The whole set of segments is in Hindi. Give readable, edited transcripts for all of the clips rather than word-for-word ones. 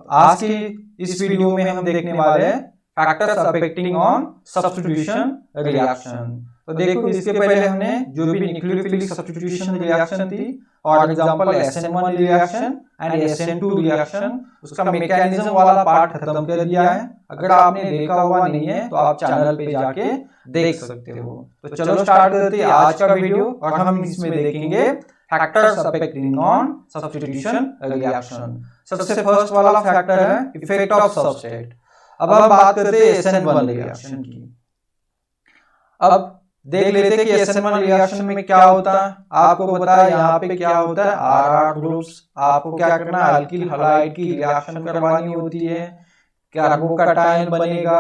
आज की इस वीडियो में हम देखने वाले हैं factors affecting on substitution reaction. तो देखो इसके पहले हमने जो भी न्यूक्लियोफिलिक सब्स्टिट्यूशन रिएक्शन थी, for example SN1 reaction and SN2 reaction, उसका मैकेनिज्म वाला पार्ट खत्म कर दिया है। अगर आपने देखा हुआ नहीं है तो आप चैनल पे जाके देख सकते हो। तो चलो स्टार्ट करते हैं आज का वीडियो और हम इसमें देखेंगे factors affecting on substitution reaction. सबसे फर्स्ट वाला फैक्टर है इफेक्ट ऑफ सबस्ट्रेट। अब हम बात करते हैं SN1 रिएक्शन की। अब देख लेते हैं कि SN1 रिएक्शन में क्या होता है। आपको पता है यहाँ पे क्या होता है, RR ग्रुप्स। आपको क्या करना है, अल्किल हैलाइड की रिएक्शन करवानी होती है, कार्बोकैटायन बनेगा।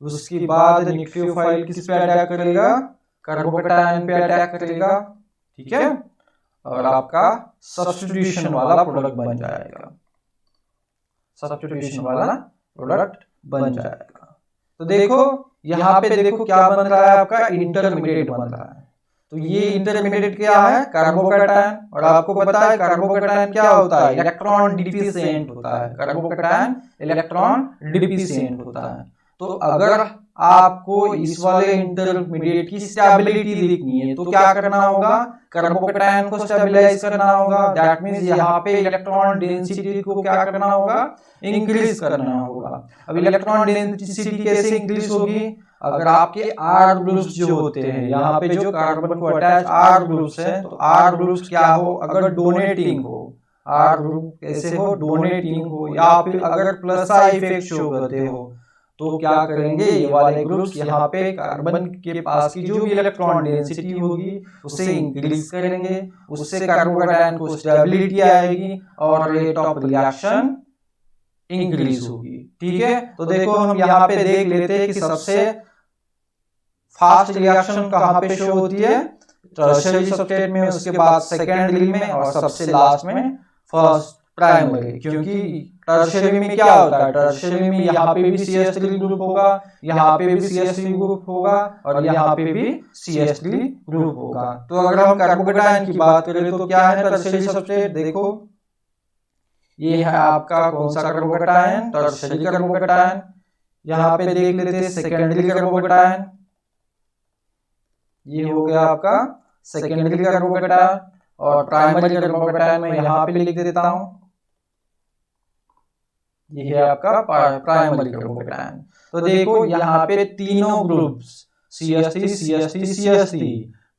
उसके बाद न्यूक्लियोफाइल किस पे अटैक करेगा, कार्बोकैटायन पे अटैक करेगा, ठीक है, और आपका सब्स्टिट्यूशन वाला प्रोडक्ट बन जाएगा, सब्स्टिट्यूशन वाला प्रोडक्ट बन जाएगा। तो देखो यहाँ पे देखो क्या बन रहा है, आपका इंटरमीडिएट बन रहा है। तो ये इंटरमीडिएट क्या है, कार्बोकैटायन। और आपको पता है कार्बोकैटायन क्या होता है, इलेक्ट्रॉन डिफिशिएंट होता है। कार्बोकैटायन इलेक्ट्रॉन डिफिशिएंट होता है। तो अगर आपको इस वाले इंटरमीडिएट की स्टेबिलिटी देखनी है तो क्या करना होगा, कार्बोकैटायन को स्टेबलाइज करना होगा। दैट मींस यहाँ पे इलेक्ट्रॉन डेंसिटी को क्या करना होगा, इंक्रीज करना होगा। अब इलेक्ट्रॉन डेंसिटी कैसे इंक्रीज होगी, अगर आपके R ग्रुप्स जो होते हैं, यहाँ पे जो कार्बन को अटैच R ग्रुप्स है, तो R ग्रुप्स क्या हो, अगर डोनेटिंग हो, R ग्रुप कैसे हो, डोनेटिंग हो, या फिर अगर प्लस आई इफेक्ट शो करते हो, तो क्या करेंगे, ये वाले ग्रुप्स यहाँ पे कार्बन के पास की जो भी इलेक्ट्रॉन डेंसिटी होगी उसे इंक्रीज करेंगे। उससे कार्बोकैटायन को स्टेबिलिटी आएगी और रेट ऑफ रिएक्शन इंक्रीज होगी, ठीक है। तो देखो हम यहाँ पे देख लेते हैं कि सबसे फास्ट रिएक्शन कहाँ पे शो होती है, टर्शियरी सबस्ट्रेट में, उसके बाद सेकेंडरी में और सबसे लास्ट में फर्स्ट प्राइमरी। क्योंकि टर्शियरी में क्या होता है, टर्शियरी में यहाँ पे भी CH3 ग्रुप होगा, यहाँ पे भी CH3 ग्रुप होगा और यहाँ पे भी CH3 ग्रुप होगा। तो अगर हम कार्बोकैटायन की बात करें तो क्या है टर्शियरी सबस्ट्रेट, देखो ये है आपका कौन सा कार्बोकैटायन, टर्शियरी कार्बोकैटायन। यहाँ पे देख लेते हैं सेकेंडरी कार्बोकैटायन, ये हो गया आपका सेकेंडरी कार्बोकैटायन। और प्राइमरी कार्बोकैटायन में यहाँ पे लिख देता हूं, ये है आपका प्राइमरी कार्बोकैटायन। तो देखो यहाँ पे तीनों groups CH3 CH3 CH3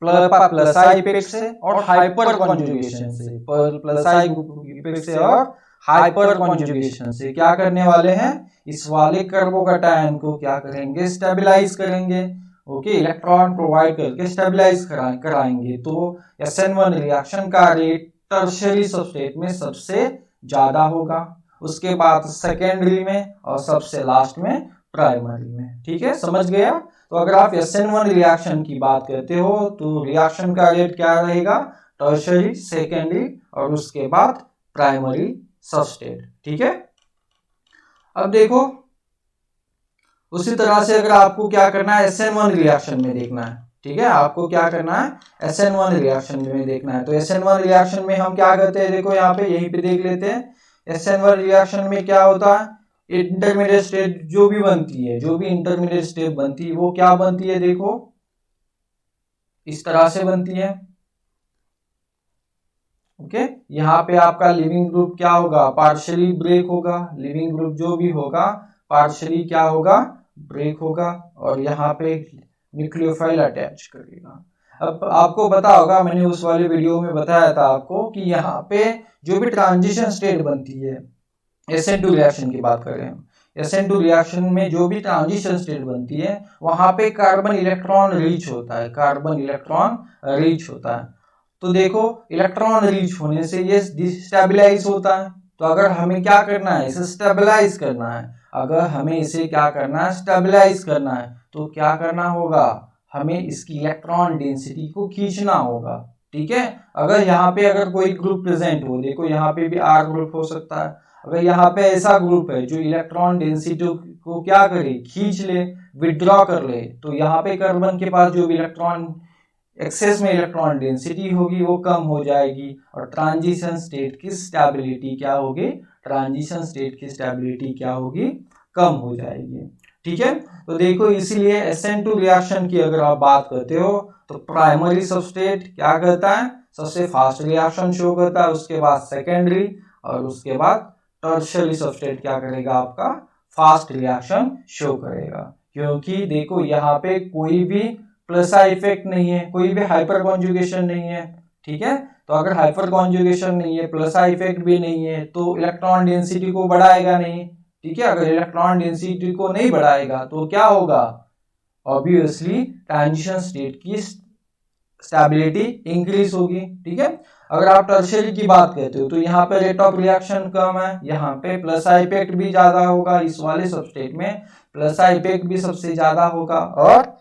plus I effect से और हाइपर कॉन्जुगेशन से, प्लस आई इफेक्ट से और हाइपर कॉन्जुगेशन से क्या करने वाले हैं, इस वाले कार्बोकैटायन को क्या करेंगे, स्टेबलाइज करेंगे। ओके, इलेक्ट्रॉन प्रोवाइड करके स्टेबलाइज कराएंगे। तो SN1 रिएक्शन का रेट टर्शियरी सबस्ट्रेट में सबसे ज्यादा होगा, उसके बाद सेकेंडरी में और सबसे लास्ट में प्राइमरी में, ठीक है, समझ गया। तो अगर आप SN1 रिएक्शन की बात करते हो तो रिएक्शन का रेट क्या रहेगा, टर्शियरी, सेकेंडरी और उसके बाद प्राइमरी सबस्ट्रेट, ठीक है। अब देखो उसी तरह से अगर आपको क्या करना है, SN1 रिएक्शन में देखना है, ठीक है, आपको क्या करना है, SN1 रिएक्शन में देखना है। तो SN1 रिएक्शन में हम क्या करते हैं, देखो यहाँ पे यहीं पे देख लेते हैं। SN1 रिएक्शन में क्या होता है, इंटरमीडिएट स्टेट जो भी बनती है, जो भी इंटरमीडिएट स्टेट बनती है वो क्या बनती है, देखो इस तरह से बनती है। ओके, यहाँ पे आपका लिविंग ग्रुप क्या होगा, पार्शियली ब्रेक होगा। लिविंग ग्रुप जो भी होगा पार्शियली क्या होगा, ब्रेक होगा, और यहाँ पे न्यूक्लियोफाइल अटैच करेगा। अब आपको पता होगा, मैंने उस वाले वीडियो में बताया था आपको कि यहाँ पे जो भी ट्रांजिशन स्टेट बनती है, SN2 रिएक्शन की बात करें, SN2 रिएक्शन में जो भी ट्रांजिशन स्टेट बनती है वहां पे कार्बन इलेक्ट्रॉन रीच होता है, कार्बन इलेक्ट्रॉन रीच होता है। तो देखो इलेक्ट्रॉन रीच होने से ये डिस्टेबलाइज होता है। तो अगर हमें क्या करना है, इसे स्टेबलाइज करना है, अगर हमें इसे क्या करना है, स्टेबलाइज करना है, तो क्या करना होगा, हमें इसकी इलेक्ट्रॉन डेंसिटी को खींचना होगा, ठीक है। अगर यहाँ पे अगर कोई ग्रुप प्रेजेंट हो, देखो यहाँ पे भी R ग्रुप हो सकता है, अगर यहाँ पे ऐसा ग्रुप है जो इलेक्ट्रॉन डेंसिटी को क्या करे, खींच ले, विड्रॉ कर ले, तो यहाँ पे कार्बन के पास जो भी इलेक्ट्रॉन एक्सेस में इलेक्ट्रॉन डेंसिटी होगी वो कम हो जाएगी, और ट्रांजिशन स्टेट की स्टेबिलिटी क्या होगी, ट्रांजिशन स्टेट की स्टेबिलिटी क्या होगी, कम हो जाएगी। ठीक है, तो देखो इसीलिए SN2 रिएक्शन की अगर आप बात करते हो तो प्राइमरी सबस्ट्रेट क्या करता है, सबसे फास्ट रिएक्शन शो करता है, उसके बाद सेकेंडरी, और उसके बाद टर्शियरी सबस्ट्रेट क्या करेगा, आपका फास्ट रिएक्शन शो करेगा। क्योंकि देखो यहाँ पे कोई भी प्लस इफेक्ट नहीं है, कोई भी हाइपर कॉन्जुगेशन नहीं है। ठीक है, तो अगर हाइपर कॉन्जुगेशन नहीं है, प्लस इफेक्ट भी नहीं है, तो इलेक्ट्रॉन डेंसिटी को बढ़ाएगा नहीं। ठीक है, अगर इलेक्ट्रॉन डेंसिटी को नहीं बढ़ाएगा तो क्या होगा, ऑब्वियसली ट्रांजिशन स्टेट की स्टेबिलिटी इंक्रीज होगी। ठीक है, अगर आप टर्शियरी की बात करते हो तो यहाँ पे रेट ऑफ रिएक्शन कम है, यहाँ पे प्लस इफेक्ट भी ज्यादा होगा, इस वाले सबस्टेट में प्लस इफेक्ट भी सबसे ज्यादा होगा, और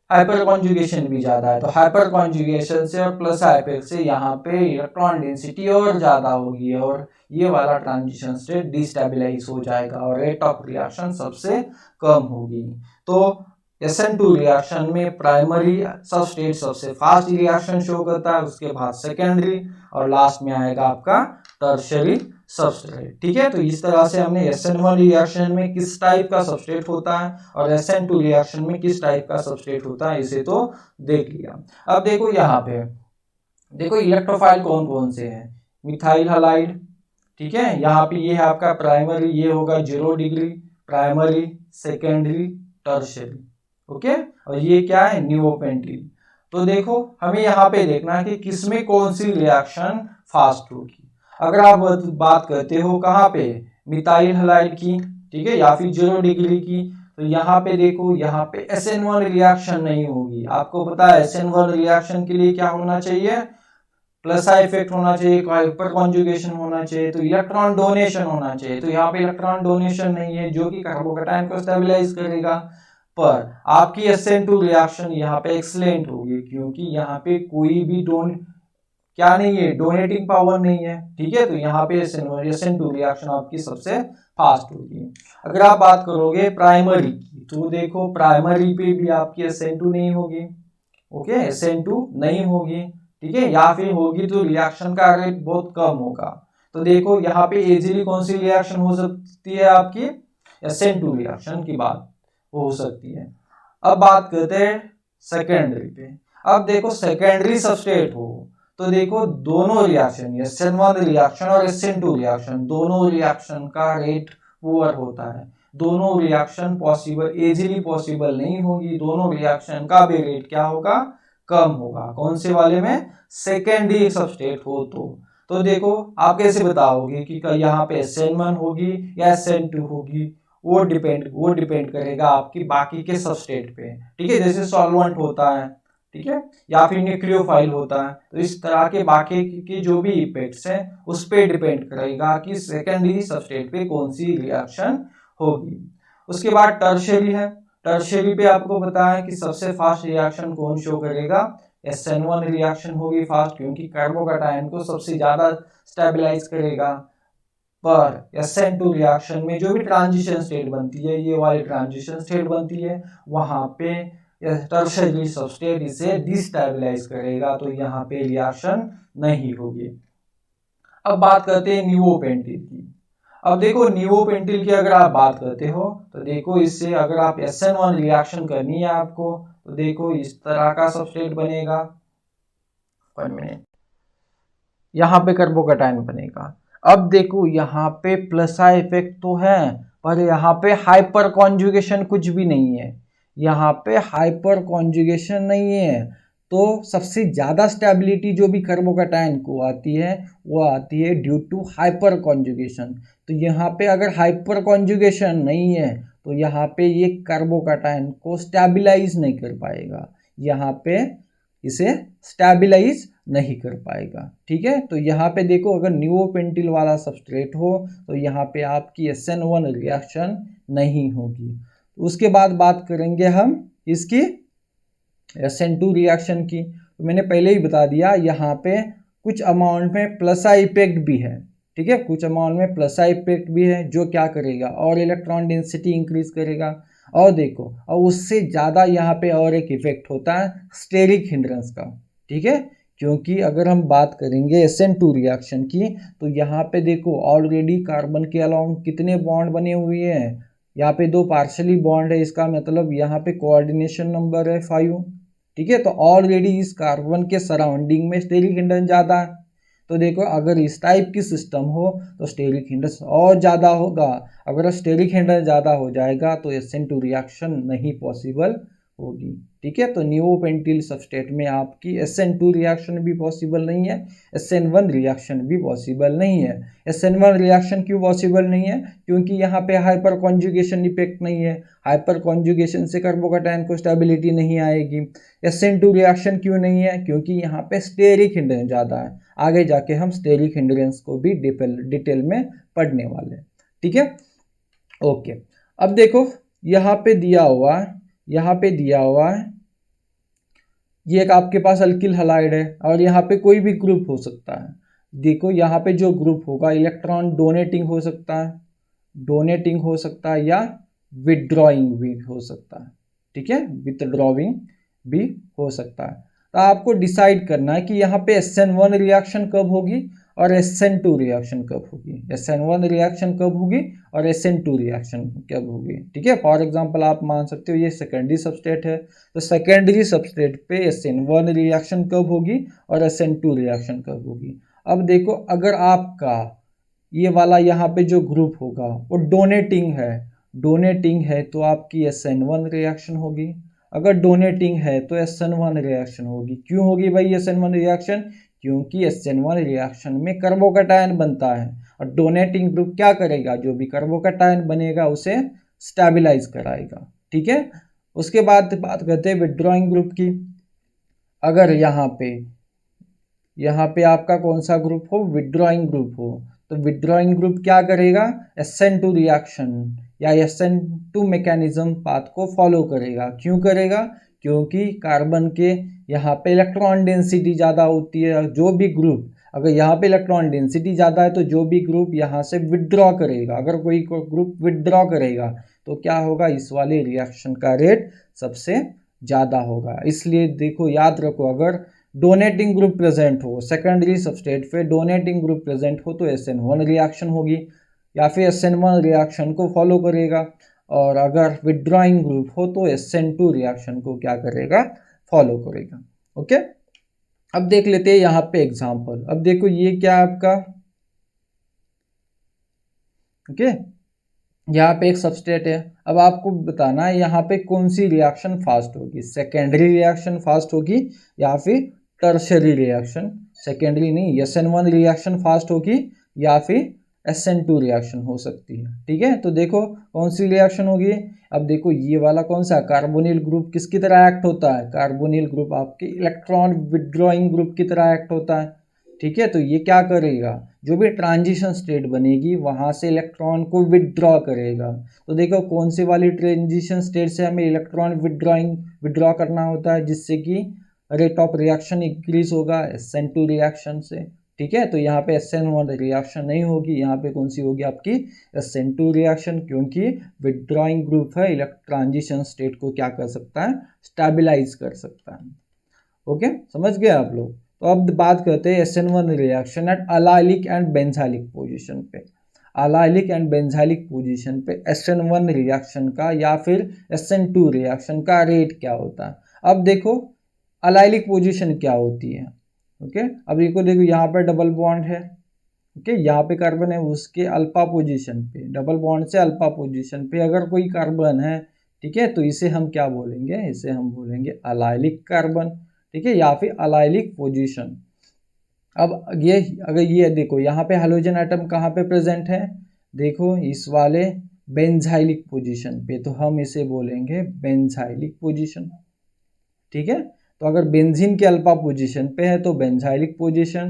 हाइपर कॉन्जुगेशन भी ज्यादा है। तो हाइपर कॉन्जुगेशन से और प्लस इफेक्ट से यहाँ पे इलेक्ट्रॉन डेंसिटी और ज्यादा होगी, और ये वाला ट्रांजिशन स्टेट डिस्टेबलाइज हो जाएगा, और रेट ऑफ रिएक्शन सबसे कम होगी। तो SN2 रिएक्शन में प्राइमरी सबस्टेट सबसे फास्ट रिएक्शन शो करता है, उसके बाद सेकेंडरी, और लास्ट में आएगा आपका टर्शियरी सबस्ट्रेट। ठीक है, तो इस तरह से हमने SN1 रिएक्शन में किस टाइप का सबस्ट्रेट होता है और SN2 रिएक्शन में किस टाइप का सबस्ट्रेट होता है इसे तो देख लिया। अब देखो यहाँ पे देखो इलेक्ट्रोफाइल कौन कौन से हैं, मिथाइल हैलाइड। ठीक है, यहाँ पे ये है आपका प्राइमरी, ये होगा 0 degree, primary, secondary, tertiary. Okay, और ये क्या है, नियोपेंटिल। तो देखो हमें यहाँ पे देखना है कि किसमें कौन सी रिएक्शन फास्ट होगी। अगर आप बात करते हो कहाँ पे, मिथाइल हैलाइड की, ठीक है, या फिर 0 डिग्री की, तो यहाँ पे देखो यहाँ पे SN1 रिएक्शन नहीं होगी। आपको पता है SN1 रिएक्शन के लिए क्या होना चाहिए, प्लस इफेक्ट होना चाहिए, हाइपर कॉन्जुगेशन होना चाहिए, तो इलेक्ट्रॉन डोनेशन होना चाहिए। तो यहाँ पे इलेक्ट्रॉन डोनेशन नहीं है जो कि कार्बोकैटायन को स्टेबलाइज करेगा, पर आपकी SN2 रिएक्शन यहाँ पे एक्सलेंट होगी, क्योंकि यहाँ पे कोई भी क्या नहीं है, डोनेटिंग पावर नहीं है। ठीक है, तो यहाँ पे SN2 रिएक्शन आपकी सबसे फास्ट होगी। अगर आप बात करोगे प्राइमरी की, तो देखो प्राइमरी पे भी आपकी SN2 नहीं होगी। ओके, SN2 नहीं होगी। ठीक है, या फिर होगी तो रिएक्शन का रेट बहुत कम होगा। तो देखो यहाँ पे इजीली कौन सी रिएक्शन हो सकती है, आपकी SN2 रिएक्शन की बात हो सकती है। अब बात करते हैं सेकेंडरी पे। अब देखो सेकेंडरी सबस्ट्रेट हो तो देखो दोनों रिएक्शन, SN1 रिएक्शन और SN2 रिएक्शन, दोनों रिएक्शन का रेट पुअर होता है। दोनों रिएक्शन पॉसिबल इजीली पॉसिबल नहीं होगी, दोनों रिएक्शन का भी रेट क्या होगा, कम होगा। कौन से वाले में, सेकेंडरी सबस्ट्रेट हो तो देखो आप कैसे बताओगे कि यहाँ पे SN1 होगी या SN2 होगी, वो डिपेंड करेगा आपकी बाकी के सबस्ट्रेट पे। ठीक है, जैसे सॉल्वेंट होता है, ठीक है, या फिर न्यूक्लियोफाइल होता है, तो इस तरह के बाकी के जो भी इफेक्ट्स हैं उस पे डिपेंड करेगा कि सेकेंडरी सबस्ट्रेट पे कौन सी रिएक्शन होगी। उसके बाद टर्शियरी है। टर्शियरी पे आपको पता है कि सबसे फास्ट रिएक्शन कौन शो करेगा, SN1 रिएक्शन होगी फास्ट, क्योंकि कार्बोकैटायन को सबसे ज्यादा स्टेबलाइज करेगा। पर SN2 रिएक्शन में जो भी ट्रांजिशन स्टेट बनती है, ये वाली ट्रांजिशन स्टेट बनती है, वहां पे टर्शियरी सबस्ट्रेट इसे डिस्टेबलाइज करेगा, तो यहाँ पे रिएक्शन नहीं होगी। अब बात करते हैं नियोपेंटिल की। अब देखो नियोपेंटिल की अगर आप बात करते हो तो देखो इससे अगर आप SN1 रिएक्शन करनी है आपको, तो देखो इस तरह का सबस्ट्रेट बनेगा, 1 मिनट, यहाँ पे कार्बोकैटायन बनेगा। अब देखो यहाँ पे प्लस इफेक्ट तो है, पर यहाँ पे हाइपर कॉन्जुगेशन कुछ भी नहीं है, यहाँ पे हाइपर कॉन्जुगेशन नहीं है। तो सबसे ज्यादा स्टेबिलिटी जो भी कार्बोकैटायन को आती है वो आती है ड्यू टू हाइपर कॉन्जुगेशन। तो यहाँ पे अगर हाइपर कॉन्जुगेशन नहीं है तो यहाँ पे ये कार्बोकैटायन को स्टेबलाइज नहीं कर पाएगा, यहाँ पे इसे स्टेबलाइज नहीं कर पाएगा। ठीक है, तो यहाँ पे देखो अगर नियोपेंटिल वाला सबस्ट्रेट हो तो यहाँ पे आपकी SN1 रिएक्शन नहीं होगी। उसके बाद बात करेंगे हम इसकी SN2 रिएक्शन की। तो मैंने पहले ही बता दिया यहाँ पे कुछ अमाउंट में प्लस इफेक्ट भी है। ठीक है, कुछ अमाउंट में प्लस इफेक्ट भी है जो क्या करेगा, और इलेक्ट्रॉन डेंसिटी इंक्रीज करेगा। और देखो, और उससे ज़्यादा यहाँ पे और एक इफेक्ट होता है स्टेरिक हिंड्रेंस का, ठीक है। क्योंकि अगर हम बात करेंगे SN2 रिएक्शन की, तो यहाँ पे देखो ऑलरेडी कार्बन के अलाउंग कितने बॉन्ड बने हुए हैं, यहाँ पे 2 पार्शली बॉन्ड है, इसका मतलब यहाँ पे कोऑर्डिनेशन नंबर है 5, ठीक है। तो ऑलरेडी इस कार्बन के सराउंडिंग में स्टेरिक हिंड्रेंस ज़्यादा है। तो देखो अगर इस टाइप की सिस्टम हो तो स्टेरिक हिंड्रेंस और ज़्यादा होगा। अगर स्टेरिक हिंड्रेंस ज़्यादा हो जाएगा तो SN2 रिएक्शन नहीं पॉसिबल होगी, ठीक है। तो नियोपेंटिल सबस्ट्रेट में आपकी SN2 रिएक्शन भी पॉसिबल नहीं है, SN1 रिएक्शन भी पॉसिबल नहीं है। SN1 रिएक्शन क्यों पॉसिबल नहीं है? क्योंकि यहाँ पे हाइपर कॉन्जुगेशन इफेक्ट नहीं है, हाइपर कॉन्जुगेशन से कार्बोकैटायन को स्टेबिलिटी नहीं आएगी। SN2 रिएक्शन क्यों नहीं है? क्योंकि यहाँ पे स्टेरिक हिंड्रेंस ज़्यादा है। आगे जाके हम स्टेरिक हिंड्रेंस को भी डिटेल में पढ़ने वाले हैं, ठीक है। ओके, अब देखो यहाँ पे दिया हुआ है, ये एक आपके पास अल्किल हैलाइड है और यहाँ पे कोई भी ग्रुप हो सकता है। देखो यहाँ पे जो ग्रुप होगा इलेक्ट्रॉन डोनेटिंग हो सकता है, या विदड्रॉइंग भी हो सकता है, ठीक है, विदड्रॉइंग भी हो सकता है। तो आपको डिसाइड करना है कि यहाँ पे SN1 रिएक्शन कब होगी और SN2 रिएक्शन कब होगी, SN1 रिएक्शन कब होगी और SN2 रिएक्शन कब होगी, ठीक है। फॉर एग्जांपल आप मान सकते हो ये सेकेंडरी सबस्ट्रेट है, तो सेकेंडरी सबस्ट्रेट पे SN1 रिएक्शन कब होगी और SN2 रिएक्शन कब होगी। अब देखो अगर आपका ये वाला यहाँ पे जो ग्रुप होगा वो डोनेटिंग है तो आपकी SN1 रिएक्शन होगी। अगर डोनेटिंग है तो SN1 रिएक्शन होगी। क्यों होगी भाई SN1 रिएक्शन? क्योंकि SN1 रिएक्शन में कार्बोकैटायन बनता है और डोनेटिंग ग्रुप क्या करेगा, जो भी कार्बोकैटायन बनेगा उसे स्टेबलाइज कराएगा, ठीक है। उसके बाद बात करते हैं विथड्रॉइंग ग्रुप की। अगर यहाँ पे आपका कौन सा ग्रुप हो, विथड्रॉइंग ग्रुप हो, तो विथड्रॉइंग ग्रुप क्या करेगा, SN2 रिएक्शन या SN2 मैकेनिज्म पाथ को फॉलो करेगा। क्यों करेगा? क्योंकि कार्बन के यहाँ पे इलेक्ट्रॉन डेंसिटी ज़्यादा होती है। जो भी ग्रुप, अगर यहाँ पे इलेक्ट्रॉन डेंसिटी ज़्यादा है तो जो भी ग्रुप यहाँ से विथड्रॉ करेगा, अगर कोई ग्रुप विथड्रॉ करेगा तो क्या होगा, इस वाले रिएक्शन का रेट सबसे ज़्यादा होगा। इसलिए देखो याद रखो, अगर डोनेटिंग ग्रुप प्रेजेंट हो, सेकेंडरी सबस्ट्रेट पे डोनेटिंग ग्रुप प्रेजेंट हो तो SN1 रिएक्शन होगी या फिर SN1 रिएक्शन को फॉलो करेगा, और अगर विथड्रॉइंग ग्रुप हो तो SN2 रिएक्शन को क्या करेगा, फॉलो करेगा। ओके, अब देख लेते हैं यहाँ पे एग्जांपल। अब देखो ये क्या है आपका, ओके, यहाँ पे एक सबस्ट्रेट है। अब आपको बताना है यहाँ पे कौन सी रिएक्शन फास्ट होगी, सेकेंडरी रिएक्शन फास्ट होगी या फिर टर्शरी रिएक्शन, सेकेंडरी नहीं, SN1 रिएक्शन फास्ट होगी या फिर SN2 रिएक्शन हो सकती है, ठीक है। तो देखो कौन सी रिएक्शन होगी। अब देखो ये वाला कौन सा, कार्बोनिल ग्रुप किसकी तरह एक्ट होता है, कार्बोनिल ग्रुप आपके इलेक्ट्रॉन विथड्रॉइंग ग्रुप की तरह एक्ट होता है, ठीक है। तो ये क्या करेगा, जो भी ट्रांजिशन स्टेट बनेगी वहां से इलेक्ट्रॉन को विथड्रॉ करेगा। तो देखो कौन सी वाली ट्रांजिशन स्टेट से हमें इलेक्ट्रॉन विथड्रॉ करना होता है, जिससे कि रेट ऑफ रिएक्शन इंक्रीज होगा SN2 रिएक्शन से, ठीक है। तो यहाँ पे SN1 रिएक्शन नहीं होगी, यहाँ पे कौन सी होगी आपकी SN2 रिएक्शन, क्योंकि विथड्रॉइंग ग्रुप है, ट्रांजिशन स्टेट को क्या कर सकता है, स्टेबलाइज कर सकता है। ओके, समझ गए आप लोग। तो अब बात करते हैं SN1 reaction at allylic and benzylic position पे। अलाइलिक एंड बेंजाइलिक पोजीशन पे SN1 रिएक्शन का या फिर SN2 रिएक्शन का रेट क्या होता है। अब देखो अलाइलिक पोजीशन क्या होती है, ओके। अब देखो यहाँ पर डबल बॉन्ड है, ओके, यहाँ पे कार्बन है, उसके अल्फा पोजीशन पे, डबल बॉन्ड से अल्फा पोजीशन पे अगर कोई कार्बन है, ठीक है, तो इसे हम क्या बोलेंगे, इसे हम बोलेंगे अलाइलिक कार्बन, ठीक है, या फिर अलाइलिक पोजीशन। अब ये अगर ये देखो यहाँ पे हाइड्रोजन एटम कहाँ पे प्रेजेंट है, देखो इस वाले बेंजाइलिक पोजीशन पे, तो हम इसे बोलेंगे बेंजाइलिक पोजीशन, ठीक है। तो अगर बेंजीन के अल्फा पोजीशन पे है तो बेंजाइलिक पोजीशन,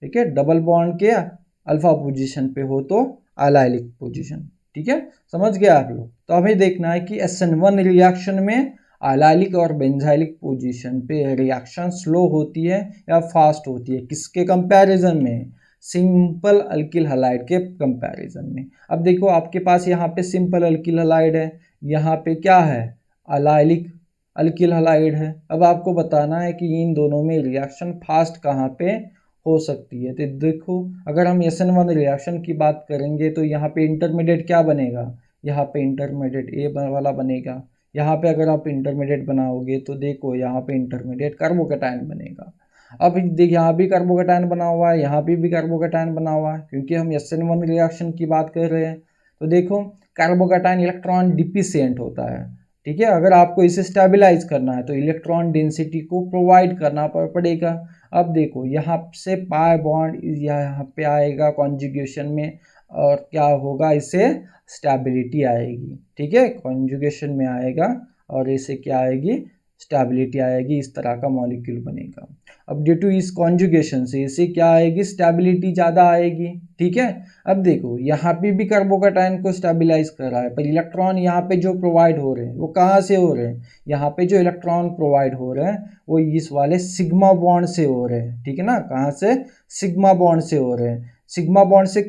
ठीक है, डबल बॉन्ड के अल्फा पोजीशन पे हो तो अलाइलिक पोजीशन, ठीक है, समझ गया आप लोग। तो हमें देखना है कि SN1 रिएक्शन में अलाइलिक और बेंजाइलिक पोजीशन पे रिएक्शन स्लो होती है या फास्ट होती है, किसके कंपैरिजन में, सिंपल अल्किल हलाइड के कंपैरिजन में। अब देखो आपके पास यहाँ पे सिंपल अल्किल हलाइड है, यहाँ पे क्या है, अलाइलिक अल्किल हलाइड है। अब आपको बताना है कि इन दोनों में रिएक्शन फास्ट कहाँ पे हो सकती है। तो देखो अगर हम SN1 रिएक्शन की बात करेंगे तो यहाँ पे इंटरमीडिएट क्या बनेगा, यहाँ पे इंटरमीडिएट ए वाला बनेगा। यहाँ पे अगर आप इंटरमीडिएट बनाओगे तो देखो यहाँ पे इंटरमीडिएट कार्बोकैटायन बनेगा। अब देख यहाँ भी कार्बोकैटायन बना हुआ है, यहाँ पे भी कार्बोकैटायन बना हुआ है, क्योंकि हम SN1 रिएक्शन की बात कर रहे हैं। तो देखो कार्बोकैटायन इलेक्ट्रॉन डिफिशिएंट होता है, ठीक है। अगर आपको इसे स्टेबलाइज करना है तो इलेक्ट्रॉन डेंसिटी को प्रोवाइड करना पड़ेगा। अब देखो यहाँ से पाई बॉन्ड यहाँ पे आएगा कॉन्जुगेशन में, और क्या होगा, इसे स्टेबिलिटी आएगी, ठीक है, कॉन्जुगेशन में आएगा और इसे क्या आएगी, स्टेबिलिटी आएगी, इस तरह का मॉलिक्यूल बनेगा। अब ड्यू टू इस कॉन्जुगेशन से इसे क्या आएगी, स्टेबिलिटी ज़्यादा आएगी, ठीक है। अब देखो यहाँ पे भी कार्बोकैटायन को स्टेबलाइज कर रहा है, पर इलेक्ट्रॉन यहाँ पे जो प्रोवाइड हो रहे हैं वो कहाँ से हो रहे हैं, यहाँ पे जो इलेक्ट्रॉन प्रोवाइड हो रहे हैं वो इस वाले सिग्मा बॉन्ड से हो रहे हैं, ठीक है ना। कहाँ से, सिग्मा बॉन्ड से हो रहे हैं। सिग्मा बॉन्ड से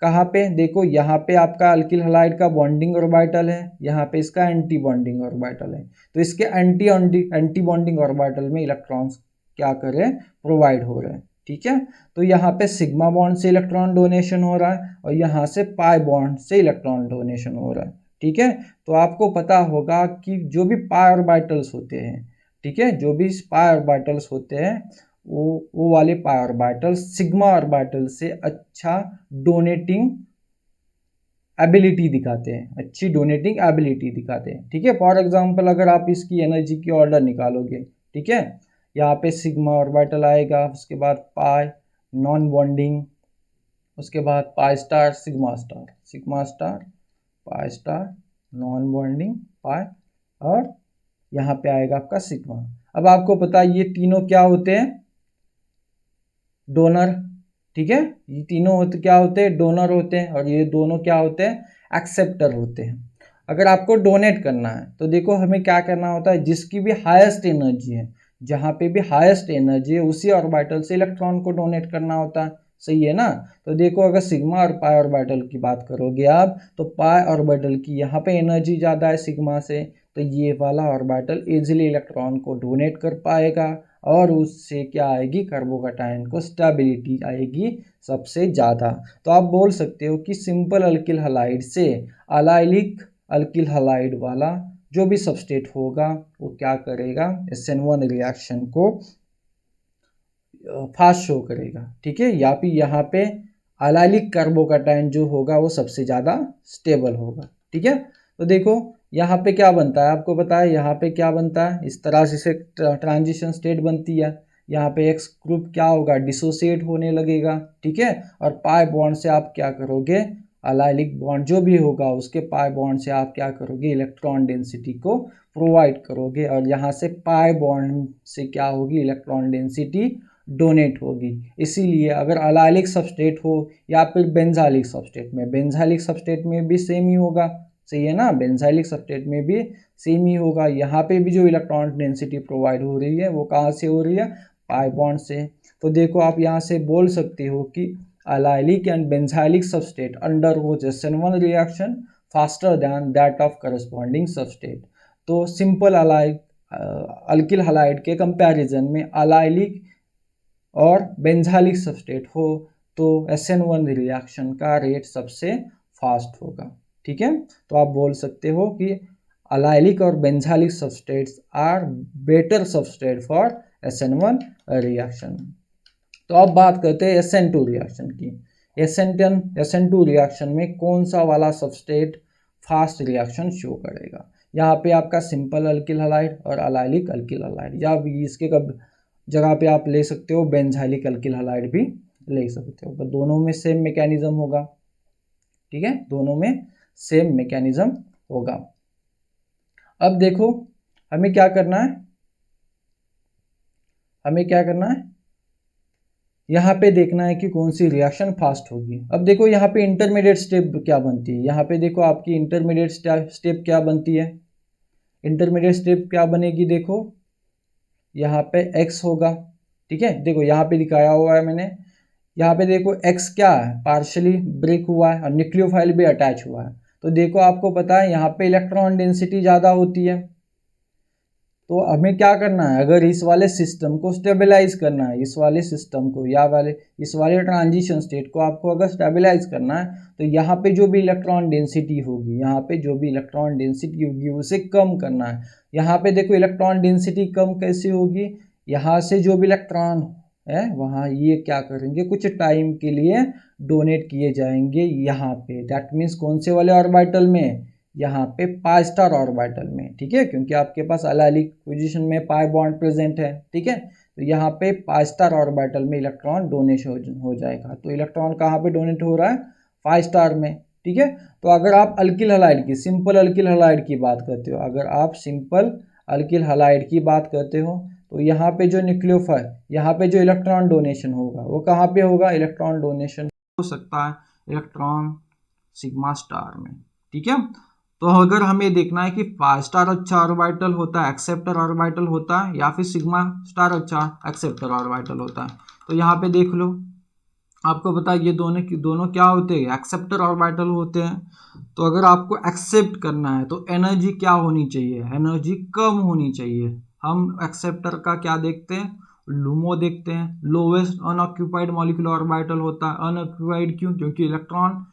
कहाँ पे देखो, यहाँ पे आपका अल्किल हलाइड का बॉन्डिंग ऑर्बिटल है, यहाँ पे इसका एंटी बॉन्डिंग ऑर्बिटल है। तो इसके एंटी बॉन्डिंग ऑर्बिटल में इलेक्ट्रॉन्स क्या कर रहे हैं, प्रोवाइड हो रहे हैं, ठीक है। तो यहाँ पे सिग्मा बॉन्ड से इलेक्ट्रॉन डोनेशन हो रहा है और यहाँ से पाई बॉन्ड से इलेक्ट्रॉन डोनेशन हो रहा है, ठीक है। तो आपको पता होगा कि जो भी पाई ऑर्बिटल्स होते हैं, ठीक है, जो भी पाई ऑर्बिटल्स होते हैं वो वाले पाई ऑर्बिटल सिग्मा ऑर्बिटल से अच्छा डोनेटिंग एबिलिटी दिखाते हैं, अच्छी डोनेटिंग एबिलिटी दिखाते हैं, ठीक है। फॉर एग्जांपल अगर आप इसकी एनर्जी की ऑर्डर निकालोगे, ठीक है, यहाँ पे सिग्मा ऑर्बिटल आएगा, उसके बाद पाई नॉन बॉन्डिंग, उसके बाद pi star sigma star pi star non bonding पाई, और यहाँ पे आएगा आपका सिग्मा। अब आपको पता है ये तीनों क्या होते हैं, डोनर, ठीक है, ये तीनों क्या होते हैं, डोनर होते हैं, और ये दोनों क्या होते हैं, एक्सेप्टर होते हैं। अगर आपको डोनेट करना है तो देखो हमें क्या करना होता है, जिसकी भी हाईएस्ट एनर्जी है, जहाँ पे भी हाईएस्ट एनर्जी है उसी ऑर्बिटल से इलेक्ट्रॉन को डोनेट करना होता है, सही है ना। तो देखो अगर सिग्मा और पाई ऑर्बिटल की बात करोगे आप, तो पाई ऑर्बिटल की यहाँ पे एनर्जी ज़्यादा है सिग्मा से, तो ये वाला ऑर्बिटल इजीली इलेक्ट्रॉन को डोनेट कर पाएगा और उससे क्या आएगी, कार्बोकैटायन को स्टेबिलिटी आएगी सबसे ज़्यादा। तो आप बोल सकते हो कि सिंपल अल्किल हलाइड से अलाइलिक अल्किल हलाइड वाला जो भी सबस्टेट होगा वो क्या करेगा, SN1 रिएक्शन को फास्ट शो करेगा, ठीक है। या फिर यहाँ पे अलाइलिक कार्बोकैटायन जो होगा वो सबसे ज़्यादा स्टेबल होगा, ठीक है। तो देखो यहाँ पे क्या बनता है, आपको पता है यहाँ पे क्या बनता है, इस तरह से ट्रांजिशन स्टेट बनती है। यहाँ पे एक्स ग्रुप क्या होगा, डिसोसिएट होने लगेगा, ठीक है। और पाई बॉन्ड से आप क्या करोगे, अलाइलिक बॉन्ड जो भी होगा उसके पाई बॉन्ड से आप क्या करोगे, इलेक्ट्रॉन डेंसिटी को प्रोवाइड करोगे, और यहाँ से पाई बॉन्ड से क्या होगी, इलेक्ट्रॉन डेंसिटी डोनेट होगी। इसीलिए अगर अलाइलिक सबस्टेट हो या फिर बेंजाइलिक सबस्टेट में भी सेम ही होगा, सही है ना, बेंजाइलिक सबस्टेट में भी सेम ही होगा। यहाँ पे भी जो इलेक्ट्रॉन डेंसिटी प्रोवाइड हो रही है वो कहाँ से हो रही है, पाई बॉन्ड से। तो देखो आप यहाँ से बोल सकते हो कि allylic and benzylic substrate undergoes SN1 reaction faster than that of corresponding substrate। तो सिंपल अल्किल हलाइड के कंपैरिजन में अलाइलिक और बेंजाइलिक सबस्टेट हो तो SN1 रिएक्शन का रेट सबसे फास्ट होगा, ठीक है। तो आप बोल सकते हो कि अलाइलिक और benzylic substrates are better substrate for SN1 reaction. तो अब बात करते हैं SN2 रिएक्शन की। SN2 रिएक्शन में कौन सा वाला सबस्टेट फास्ट रिएक्शन शो करेगा। यहाँ पे आपका सिंपल अल्किल हलाइड और अलाइलिक अल्किल हलाइड, या इसके जगह पे आप ले सकते हो बेंजाइलिक अल्किल हलाइड भी ले सकते हो, पर दोनों में सेम मैकेनिज्म होगा, ठीक है, दोनों में सेम मैकेनिज्म होगा। अब देखो हमें क्या करना है, यहाँ पे देखना है कि कौन सी रिएक्शन फास्ट होगी। अब देखो यहाँ पे इंटरमीडिएट स्टेप क्या बनती है, यहाँ पे देखो आपकी इंटरमीडिएट स्टेप क्या बनती है, इंटरमीडिएट स्टेप क्या बनेगी, देखो यहाँ पे X होगा, ठीक है। देखो यहाँ पे दिखाया हुआ है मैंने, यहाँ पे देखो x क्या है, पार्शली ब्रेक हुआ है और न्यूक्लियोफाइल भी अटैच हुआ है। तो देखो आपको पता है यहाँ पे इलेक्ट्रॉन डेंसिटी ज़्यादा होती है। तो हमें क्या करना है, अगर इस वाले सिस्टम को स्टेबलाइज करना है, इस वाले सिस्टम को या इस वाले ट्रांजिशन स्टेट को आपको अगर स्टेबलाइज करना है, तो यहाँ पे जो भी इलेक्ट्रॉन डेंसिटी होगी, यहाँ पे जो भी इलेक्ट्रॉन डेंसिटी होगी उसे कम करना है। यहाँ पे देखो इलेक्ट्रॉन डेंसिटी कम कैसे होगी, यहाँ से जो भी इलेक्ट्रॉन है वहाँ ये क्या करेंगे, कुछ टाइम के लिए डोनेट किए जाएंगे यहाँ पे। दैट मीन्स कौन से वाले ऑर्बिटल में, यहाँ पे पाई स्टार ऑर्बिटल में, ठीक है, क्योंकि आपके पास अलाइलिक पोजीशन में पाई बॉन्ड प्रेजेंट है, ठीक है। तो यहाँ पे पाई स्टार ऑर्बिटल में इलेक्ट्रॉन डोनेशन हो जाएगा। तो इलेक्ट्रॉन कहाँ पे डोनेट हो रहा है, पाई स्टार में, ठीक है। तो अगर आप अल्किल हैलाइड की, सिंपल अल्किल हैलाइड की बात करते हो, अगर आप सिंपल अल्किल हैलाइड की बात करते हो, तो यहाँ पे जो न्यूक्लियोफाइल, यहाँ पे जो इलेक्ट्रॉन डोनेशन होगा वो कहाँ पे होगा, इलेक्ट्रॉन डोनेशन हो सकता है इलेक्ट्रॉन सिग्मा स्टार में, ठीक है। तो अगर हमें देखना है कि पाई स्टार अच्छा ऑर्बिटल होता है, एक्सेप्टर ऑर्बिटल होता है, या फिर सिग्मा स्टार अच्छा एक्सेप्टर ऑर्बिटल होता है, तो यहाँ पे देख लो, आपको पता है ये दोनों क्या होते हैं, एक्सेप्टर ऑर्बिटल होते हैं। तो अगर आपको एक्सेप्ट करना है तो एनर्जी क्या होनी चाहिए, एनर्जी कम होनी चाहिए। हम एक्सेप्टर का क्या देखते हैं, लूमो देखते हैं, लोवेस्ट अनऑक्यूपाइड मॉलिक्यूलर ऑर्बिटल होता है। अनऑक्यूपाइड क्यों, क्योंकि इलेक्ट्रॉन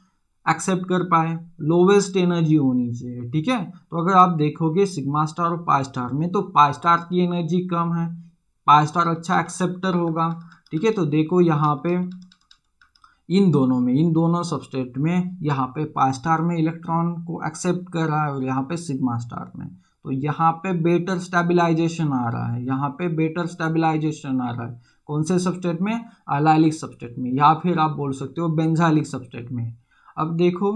एक्सेप्ट कर पाए, लोवेस्ट एनर्जी होनी चाहिए, ठीक है। तो अगर आप देखोगे सिग्मा स्टार और पाई स्टार में, तो पाई स्टार की एनर्जी कम है, पाई स्टार अच्छा एक्सेप्टर होगा, ठीक है। तो देखो यहाँ पे इन दोनों सबस्टेट में, यहाँ पे पाई स्टार में इलेक्ट्रॉन को एक्सेप्ट कर रहा है और यहाँ पे सिग्मा स्टार में, तो यहाँ पे बेटर स्टेबलाइजेशन आ रहा है, यहाँ पे बेटर स्टेबलाइजेशन आ रहा है। कौन से सबस्टेट में, अलाइलिक सबस्टेट में, या फिर आप बोल सकते हो बेंजाइलिक सबस्टेट में। अब देखो,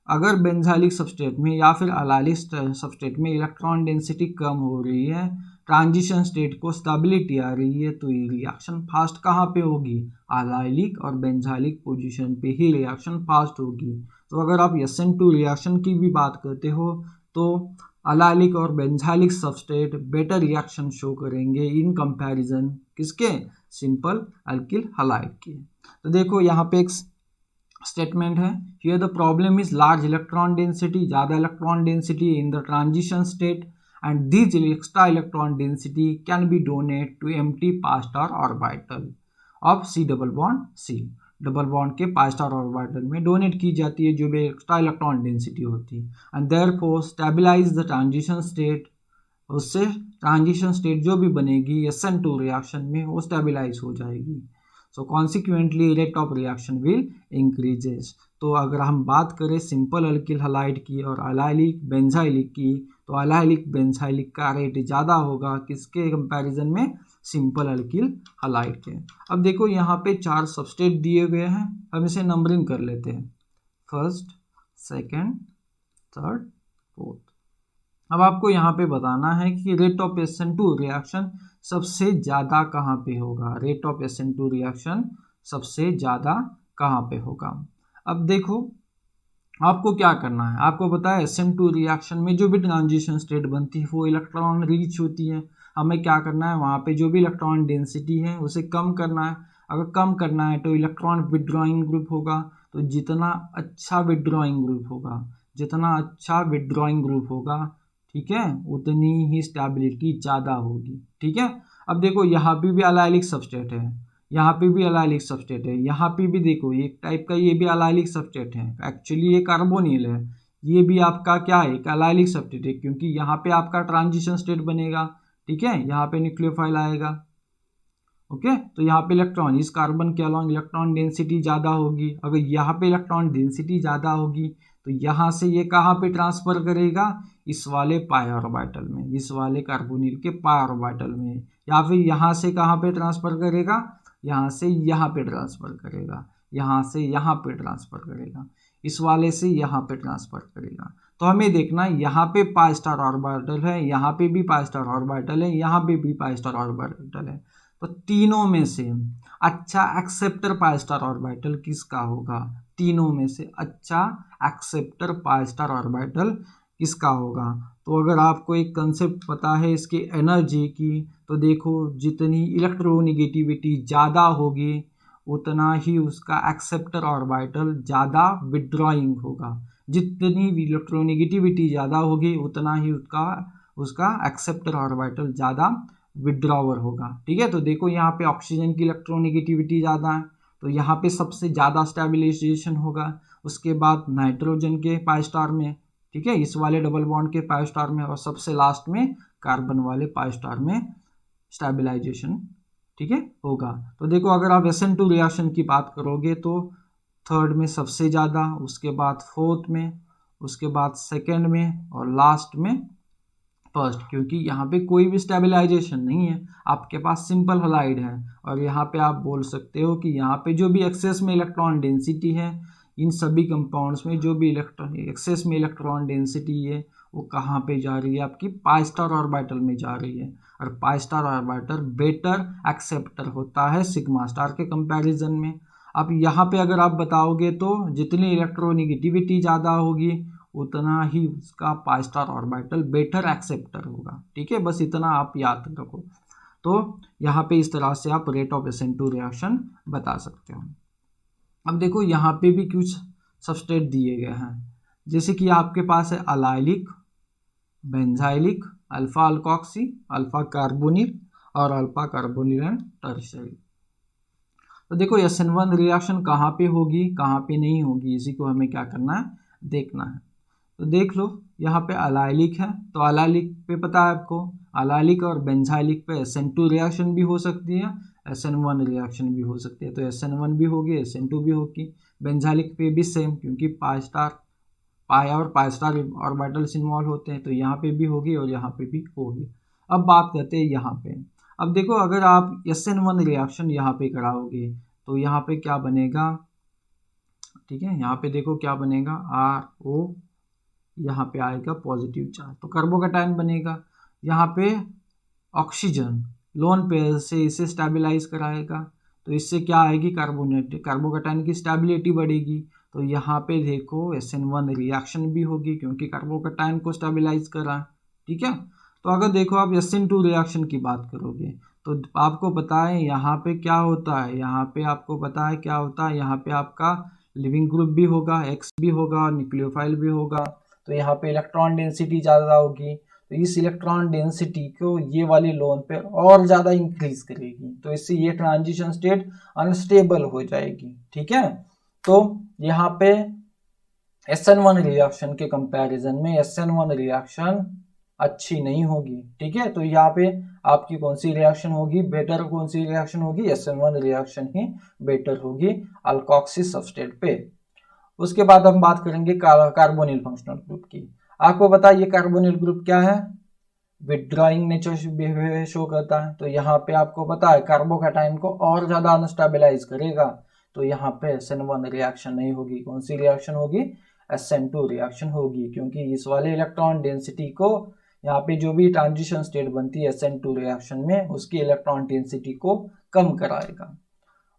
अगर बेंजाइलिक सबस्टेट में या फिर अलाइलिक सबस्टेट में इलेक्ट्रॉन डेंसिटी कम हो रही है, ट्रांजिशन स्टेट को स्टेबिलिटी आ रही है, तो ये रिएक्शन फास्ट कहाँ पे होगी, अलाइलिक और बेंजाइलिक पोजीशन पे ही रिएक्शन फास्ट होगी। तो अगर आप SN2 रिएक्शन की भी बात करते हो, तो अलाइलिक और benzylic substrate better reaction show करेंगे इन कंपैरिजन किसके, सिंपल अल्किल हैलाइड के। तो देखो यहाँ पे एक स्टेटमेंट है, here the problem is large electron density, ज़्यादा electron density in the transition state, and these extra electron density can be donated to empty pi star orbital of C double bond C, double bond के pi star orbital में डोनेट की जाती है जो भी एक्स्ट्रा इलेक्ट्रॉन डेंसिटी होती है, and therefore stabilize the transition state, उससे ट्रांजिशन स्टेट जो भी बनेगी SN2 रिएक्शन में वो स्टेबलाइज हो जाएगी। So consequently rate of reaction will increases. तो अगर हम बात करें सिंपल अल्किल हैलाइड की और अलाइलिक बेंजाइलिक की, तो अलाइलिक बेंजाइलिक का रेट ज़्यादा होगा किसके कंपैरिजन में, सिंपल अल्किल हैलाइड के। अब देखो यहाँ पे 4 सबस्टेट दिए गए हैं, हम इसे नंबरिंग कर लेते हैं, फर्स्ट, सेकंड, थर्ड, फोर्थ। अब आपको यहाँ पे बताना है कि रेट ऑफ SN2 रिएक्शन सबसे ज़्यादा कहाँ पे होगा, रेट ऑफ SN2 रिएक्शन सबसे ज़्यादा कहाँ पे होगा। अब देखो आपको क्या करना है, आपको पता है SN2 रिएक्शन में जो भी ट्रांजिशन स्टेट बनती है वो इलेक्ट्रॉन रिच होती है। हमें क्या करना है, वहाँ पे जो भी इलेक्ट्रॉन डेंसिटी है उसे कम करना है। अगर कम करना है तो इलेक्ट्रॉन विड्रॉइंग ग्रुप होगा, तो जितना अच्छा विड्रॉइंग ग्रुप होगा, जितना अच्छा विड्रॉइंग ग्रुप होगा, ठीक है, उतनी ही स्टेबिलिटी ज़्यादा होगी, ठीक है। अब देखो यहाँ पे भी अलाइलिक सबस्टेट है, यहाँ पे भी अलाइलिक सबस्टेट है, यहाँ पे भी देखो एक टाइप का ये भी अलाइलिक सबस्टेट है, एक्चुअली ये कार्बोनिल है, ये भी आपका क्या है, एक अलाइलिक सबस्टेट है, क्योंकि यहाँ पे आपका ट्रांजिशन स्टेट बनेगा, ठीक है, यहाँ पे न्यूक्लियोफाइल आएगा, ओके। तो यहाँ पे इलेक्ट्रॉन, इस कार्बन के अलॉन्ग इलेक्ट्रॉन डेंसिटी ज़्यादा होगी। अगर यहाँ पे इलेक्ट्रॉन डेंसिटी ज़्यादा होगी तो यहाँ से ये कहाँ पे ट्रांसफ़र करेगा, इस वाले पाई ऑर्बिटल में, इस वाले कार्बोनिल के पाई ऑर्बिटल में, या फिर यहाँ से कहाँ पे ट्रांसफ़र करेगा, यहाँ से यहाँ पे ट्रांसफ़र करेगा, यहाँ से यहाँ पे ट्रांसफ़र करेगा, इस वाले से यहाँ पे ट्रांसफ़र करेगा। तो हमें देखना है यहाँ पे पाई स्टार ऑर्बिटल है, यहाँ पे भी पाई स्टार ऑर्बिटल है, यहाँ पे भी पाई स्टार ऑर्बिटल है। तो तीनों में से अच्छा एक्सेप्टर पाई स्टार ऑर्बिटल किसका होगा, तीनों में से अच्छा एक्सेप्टर पाई स्टार ऑर्बिटल किसका होगा। तो अगर आपको एक कंसेप्ट पता है इसकी एनर्जी की, तो देखो जितनी इलेक्ट्रोनेगेटिविटी ज़्यादा होगी उतना ही उसका एक्सेप्टर ऑर्बिटल ज़्यादा विड्रॉइंग होगा। जितनी इलेक्ट्रोनेगेटिविटी ज़्यादा होगी उतना ही उसका एक्सेप्टर ऑर्बिटल ज़्यादा विड्रॉवर होगा। ठीक है, तो देखो यहाँ पे ऑक्सीजन की इलेक्ट्रोनेगेटिविटी ज़्यादा है तो यहाँ पे सबसे ज़्यादा स्टेबलाइजेशन होगा। उसके बाद नाइट्रोजन के पाई स्टार में, ठीक है, इस वाले डबल बॉन्ड के पाई स्टार में, और सबसे लास्ट में कार्बन वाले पाई स्टार में स्टेबलाइजेशन, ठीक है, होगा। तो देखो अगर आप SN2 रिएक्शन की बात करोगे तो थर्ड में सबसे ज़्यादा, उसके बाद फोर्थ में, उसके बाद सेकंड में, और लास्ट में फर्स्ट, क्योंकि यहाँ पे कोई भी स्टेबलाइजेशन नहीं है, आपके पास सिंपल हलाइड है। और यहाँ पे आप बोल सकते हो कि यहाँ पे जो भी एक्सेस में इलेक्ट्रॉन डेंसिटी है, इन सभी कंपाउंड्स में जो भी एक्सेस में इलेक्ट्रॉन डेंसिटी है वो कहाँ पे जा रही है, आपकी पाई स्टार ऑर्बिटल में जा रही है। और pi star orbital better acceptor होता है सिग्मा स्टार के कंपैरिजन में। अब यहाँ पे अगर आप बताओगे तो जितनी इलेक्ट्रोनेगेटिविटी ज़्यादा होगी उतना ही उसका pi star orbital better acceptor होगा। ठीक है, बस इतना आप याद रखो। तो यहाँ पे इस तरह से आप रेट ऑफ SN2 रिएक्शन बता सकते हो। अब देखो यहाँ पे भी कुछ सबस्ट्रेट दिए गए हैं, जैसे कि आपके पास है allylic, benzylic, alpha alkoxy, alpha carbonyl और अल्फा कार्बोनिल एंड टर्शियरी। तो देखो SN1 रिएक्शन कहाँ पे होगी कहाँ पे नहीं होगी, इसी को हमें क्या करना है, देखना है। तो देख लो यहाँ पे अलाइलिक है तो अलाइलिक पे पता है आपको, अलाइलिक और बेंजाइलिक पे SN2 रिएक्शन भी हो सकती है, SN1 रिएक्शन भी हो सकती है। तो SN1 भी होगी, SN2 भी होगी। बेंजाइलिक पे भी सेम, क्योंकि पाई और पाई स्टार ऑर्बिटल्स इन्वॉल्व होते हैं, तो यहाँ पे भी होगी और यहाँ पे भी होगी। अब बात करते हैं यहाँ पे। अब देखो अगर आप SN1 रिएक्शन यहाँ पे कराओगे तो यहाँ पे क्या बनेगा, ठीक है, यहाँ पे देखो क्या बनेगा, RO, यहाँ पे आएगा पॉजिटिव चार्ज, तो कार्बोकैटायन बनेगा। यहाँ पे ऑक्सीजन लोन पेयर से इसे स्टेबलाइज कराएगा, तो इससे क्या आएगी, कार्बोकैटायन की स्टेबिलिटी बढ़ेगी। तो यहाँ पे देखो SN1 रिएक्शन भी होगी क्योंकि कार्बोकैटायन को स्टेबलाइज करा। ठीक है, तो अगर देखो आप SN2 रिएक्शन की बात करोगे तो आपको पता है यहाँ पे क्या होता है, यहाँ पे आपको पता है क्या होता है, यहाँ पे आपका लिविंग ग्रुप भी होगा, X भी होगा, न्यूक्लियोफाइल भी होगा। तो यहाँ पे इलेक्ट्रॉन डेंसिटी ज़्यादा होगी, तो इस इलेक्ट्रॉन डेंसिटी को ये वाली लोन पे और ज़्यादा इंक्रीज करेगी, तो इससे ये ट्रांजिशन स्टेट अनस्टेबल हो जाएगी। ठीक है, तो यहाँ पे SN1 रिएक्शन के कंपैरिजन में SN1 रिएक्शन अच्छी नहीं होगी। ठीक है, तो यहाँ पे आपकी कौन सी रिएक्शन होगी बेटर, कौन सी रिएक्शन होगी, SN1 रिएक्शन ही बेटर होगी अल्कोक्सी सबस्ट्रेट पे। उसके बाद हम बात करेंगे कार्बोनिल फंक्शनल ग्रुप की। आपको पता है ये कार्बोनिल ग्रुप क्या है, विड्रॉइंग नेचर बिहेवियर शो करता है। तो यहाँ पे आपको पता है कार्बोकैटायन को और ज्यादा अनस्टेबलाइज करेगा, तो यहाँ पे SN1 रिएक्शन नहीं होगी। कौन सी रिएक्शन होगी, SN2 रिएक्शन होगी, क्योंकि इस वाले इलेक्ट्रॉन डेंसिटी को यहाँ पे जो भी ट्रांजिशन स्टेट बनती है SN2 रिएक्शन में उसकी इलेक्ट्रॉन डेंसिटी को कम कराएगा।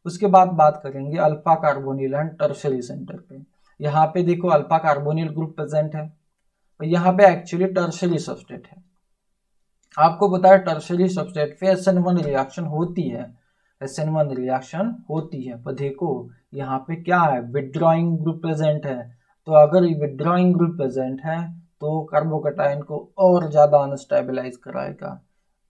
उसके बाद बात करेंगे alpha carbonyl and tertiary centre पे। यहाँ पे देखो अल्फा कार्बोनिल ग्रुप प्रेजेंट है और यहाँ पे एक्चुअली टर्शियरी सबस्ट्रेट है। आपको पता है टर्शियरी सबस्ट्रेट पे SN1 रिएक्शन होती है, SN1 रिएक्शन होती है, पर देखो यहाँ पे क्या है, विड्रॉइंग ग्रुप प्रेजेंट है। तो अगर विड्रॉइंग ग्रुप प्रेजेंट है तो कार्बोकैटायन को और ज्यादा अनस्टेबलाइज कराएगा।